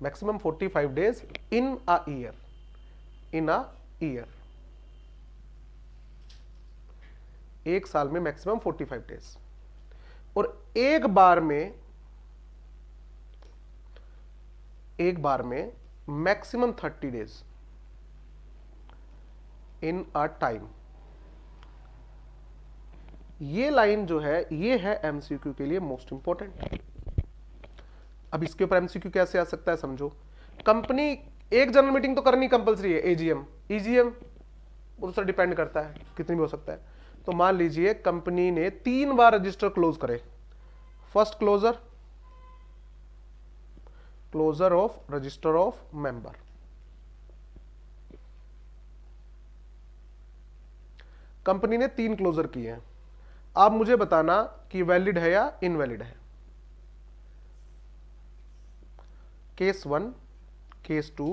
maximum 45 days in a year, एक साल में मैक्सिमम 45 डेज, और एक बार में maximum 30 days in a time. ये लाइन जो है, ये है एमसीक्यू के लिए मोस्ट इंपॉर्टेंट। अब इसके ऊपर एमसीक्यू कैसे आ सकता है समझो, कंपनी एक जनरल मीटिंग तो करनी कंपलसरी है, एजीएम ईजीएम उस पर डिपेंड करता है कितनी भी हो सकता है। तो मान लीजिए कंपनी ने 3 बार रजिस्टर क्लोज करे, first closure of register of member, company ने 3 क्लोजर किए हैं, आप मुझे बताना कि वैलिड है या इनवैलिड है। Case 1, case 2,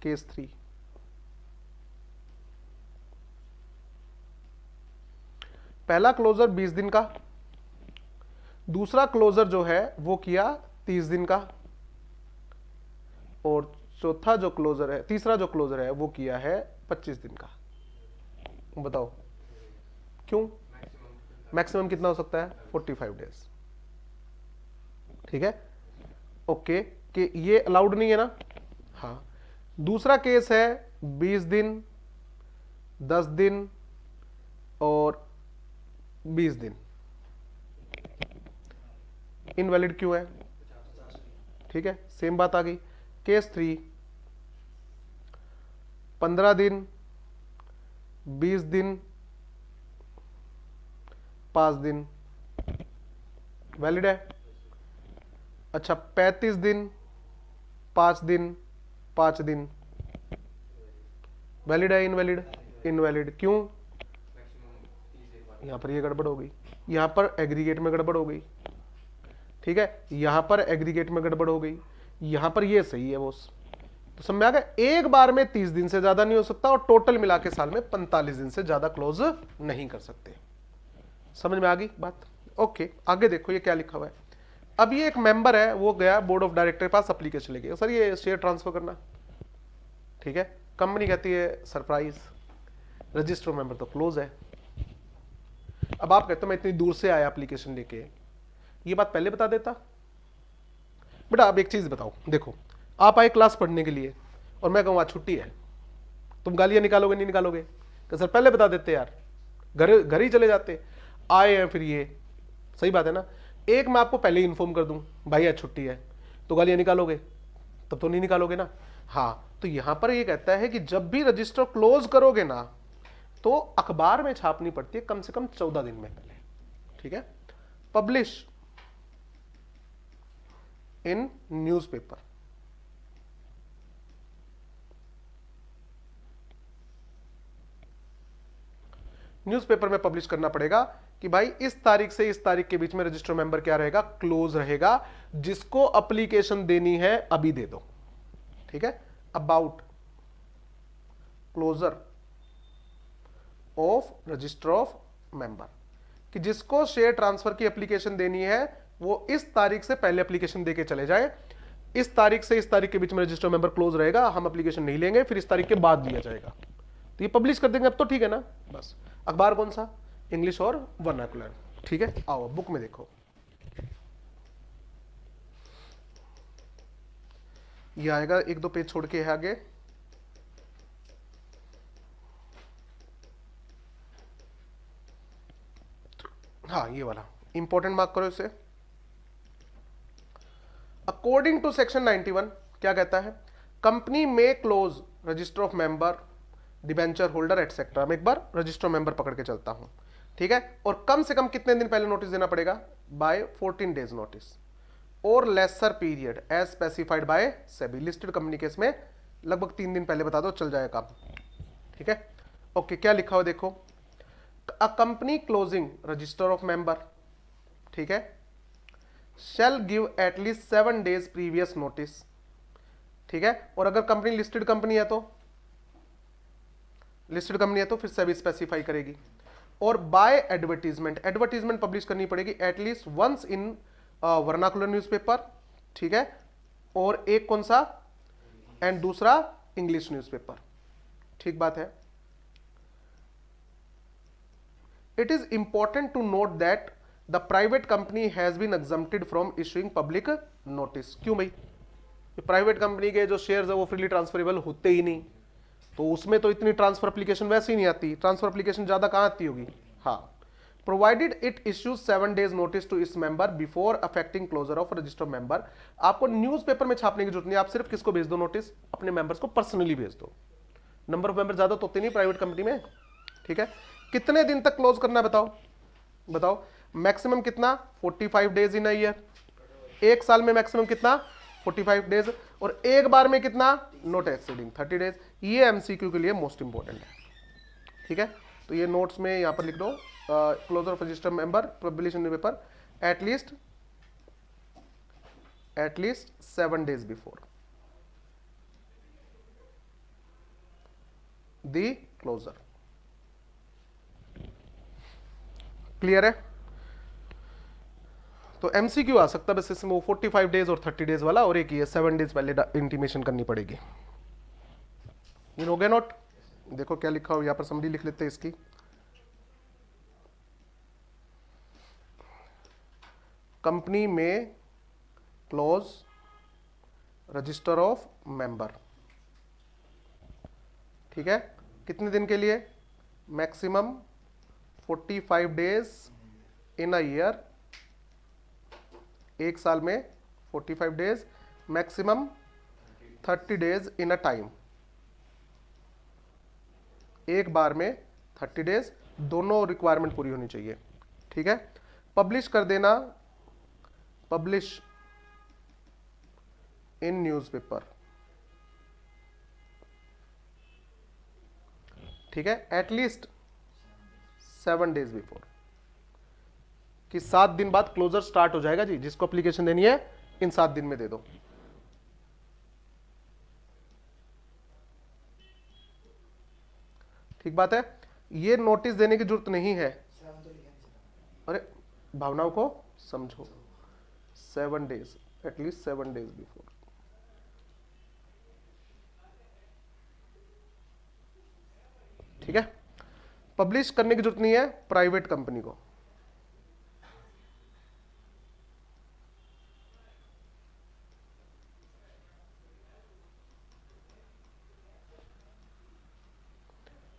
case 3। पहला क्लोजर 20 दिन का, दूसरा क्लोजर जो है वो किया 30 दिन का, और चौथा जो क्लोजर है, तीसरा जो क्लोजर है वो किया है 25 दिन का। बताओ क्यों? मैक्सिमम कितना हो सकता है? 45 डेज। ठीक है, ओके, कि ये अलाउड नहीं है ना? हाँ। दूसरा केस है 20 दिन, 10 दिन और 20 दिन। इनवैलिड क्यों है? ठीक है, सेम बात आ गई। केस 3 15 दिन, 20 दिन, 5 दिन, वैलिड है। अच्छा, 35 दिन, 5 दिन, 5 दिन, वैलिड है इनवैलिड? इनवैलिड क्यों? यहां पर ये गड़बड़ हो गई, यहां पर एग्रीगेट में गड़बड़ हो गई। ठीक है, यहां पर एग्रीगेट में गड़बड़ हो गई, यहां पर ये सही है बॉस। तो समझ में आ गया, एक बार में 30 दिन से ज्यादा नहीं हो सकता, और टोटल मिला के साल में 45 दिन से ज्यादा क्लोज नहीं कर सकते। समझ में आ गई बात? ओके, आगे देखो ये क्या लिखा हुआ है। अब ये एक मेंबर है, वो गया बोर्ड ऑफ डायरेक्टर के पास एप्लीकेशन लेके, सर ये शेयर ट्रांसफर करना। ठीक है, कंपनी कहती है सरप्राइज, रजिस्टर मेंबर तो क्लोज है। अब आप कहते हो मैं इतनी दूर से आया एप्लीकेशन लेके, ये बात पहले बता देता। बेटा आप एक चीज बताओ, देखो आप आए क्लास पढ़ने के लिए और मैं कहूँ आज छुट्टी है, तुम गालियां निकालोगे नहीं निकालोगे? तो सर पहले बता देते यार, घर ही चले जाते। आए हैं फिर ये, सही बात है ना? एक मैं आपको पहले ही इन्फॉर्म कर दूं भाई आज छुट्टी है, तो गालियां निकालोगे? तब तो नहीं निकालोगे ना। हाँ, तो यहां पर ये कहता है कि जब भी रजिस्टर क्लोज करोगे ना, तो अखबार में छापनी पड़ती है कम से कम 14 दिन में पहले। ठीक है, पब्लिश इन न्यूज़पेपर। न्यूज़पेपर में पब्लिश करना पड़ेगा कि भाई इस तारीख से इस तारीख के बीच में रजिस्टर मेंबर क्या रहेगा? क्लोज रहेगा। जिसको एप्लीकेशन देनी है अभी दे दो। ठीक है, about closure of register of member, कि जिसको शेयर ट्रांसफर की एप्लीकेशन देनी है वो इस तारीख से पहले एप्लीकेशन देके चले जाए। इस तारीख से इस तारीख के बीच में रजिस्टर मेंबर क्लोज रहेगा, हम एप्लीकेशन नहीं लेंगे, फिर इस तारीख के बाद दिया जाएगा। तो ये पब्लिश कर देंगे, अब तो ठीक है ना? बस अखबार कौन सा? इंग्लिश और वर्नाकुलर। ठीक है, आओ बुक में देखो, ये आएगा, एक दो पेज छोड़ के है आगे। हाँ ये वाला इंपॉर्टेंट मार्क करो इसे। अकॉर्डिंग टू सेक्शन 91 क्या कहता है? कंपनी में close register of member, debenture holder etcetera. मैं एक बार रजिस्टर मेंबर पकड़ के चलता हूं। ठीक है, और कम से कम कितने दिन पहले नोटिस देना पड़ेगा? बाय 14 डेज नोटिस और lesser period as specified by SEBI. Listed company case में लगभग 3 दिन पहले बता दो, चल जाएगा काम। ठीक है, ओके, क्या लिखा हुआ देखो, a company closing register of member, ठीक है, शैल give at least 7 days previous notice. ठीक है, और अगर कंपनी लिस्टेड कंपनी है तो, लिस्टेड कंपनी है तो फिर सेबी स्पेसिफाई करेगी। और बाय एडवर्टीजमेंट, एडवर्टीजमेंट पब्लिश करनी पड़ेगी at least once in vernacular newspaper. ठीक है, और एक कौन सा? एंड दूसरा इंग्लिश न्यूज़पेपर। ठीक बात है। It is important to note that the private company has been exempted from issuing public notice. क्यों भाई? प्राइवेट कंपनी के जो शेयर्स है वो फ्रीली ट्रांसफरेबल होते ही नहीं, तो उसमें तो इतनी ट्रांसफर एप्लीकेशन वैसे ही नहीं आती। ट्रांसफर एप्लीकेशन ज्यादा कहां आती होगी? हाँ, provided it issues 7 days notice to is member before affecting closure of register member. आपको न्यूज़पेपर में छापने की जरूरत नहीं, आप सिर्फ किसको भेज दो नोटिस? अपने मेंबर्स को पर्सनली भेज दो। नंबर ऑफ मेंबर ज्यादा तो होते नहीं प्राइवेट कंपनी में। ठीक है, कितने दिन तक क्लोज करना है बताओ? बताओ मैक्सिमम कितना? 45 डेज इन अ ईयर। एक साल में मैक्सिमम कितना? 45 डेज। और एक बार में कितना? Not exceeding 30 days. ये एमसीक्यू के लिए मोस्ट इंपॉर्टेंट है। ठीक है, तो ये नोट्स में यहां पर लिख दो, closure of register member publish in paper at least 7 days before. The closure. Clear है? तो एमसीक्यू आ सकता है बस इसमें वो 45 डेज और 30 डेज वाला, और एक ये 7 डेज पहले इंटीमेशन करनी पड़ेगी। इन हो गया नोट? देखो क्या लिखा हो, यहां पर समरी लिख लेते हैं इसकी। कंपनी में क्लोज रजिस्टर ऑफ मेंबर, ठीक है, कितने दिन के लिए? Maximum 45 days in a year, एक साल में 45 days, maximum 30 days in a time, एक बार में 30 डेज, दोनों रिक्वायरमेंट पूरी होनी चाहिए, ठीक है। पब्लिश कर देना, पब्लिश इन न्यूज़पेपर, ठीक है, एटलीस्ट 7 डेज बिफोर, कि 7 दिन बाद क्लोजर स्टार्ट हो जाएगा जी, जिसको एप्लीकेशन देनी है इन 7 दिन में दे दो। ठीक बात है। ये नोटिस देने की जरूरत नहीं है, अरे भावनाओं को समझो, 7 डेज, एटलीस्ट 7 डेज बिफोर। ठीक है, पब्लिश करने की जरूरत नहीं है प्राइवेट कंपनी को।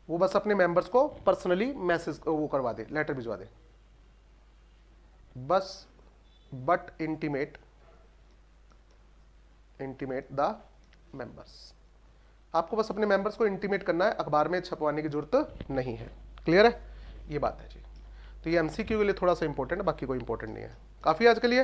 वो बस अपने मेंबर्स को पर्सनली मैसेज वो करवा दे, लेटर भिजवा दे बस, बट इंटीमेट द मेंबर्स। आपको बस अपने मेंबर्स को इंटीमेट करना है, अखबार में छपवाने की जरूरत नहीं है। क्लियर है? ये बात है जी। तो ये एमसीक्यू के लिए थोड़ा सा इंपॉर्टेंट है, बाकी कोई इंपॉर्टेंट नहीं है। काफी आज के लिए।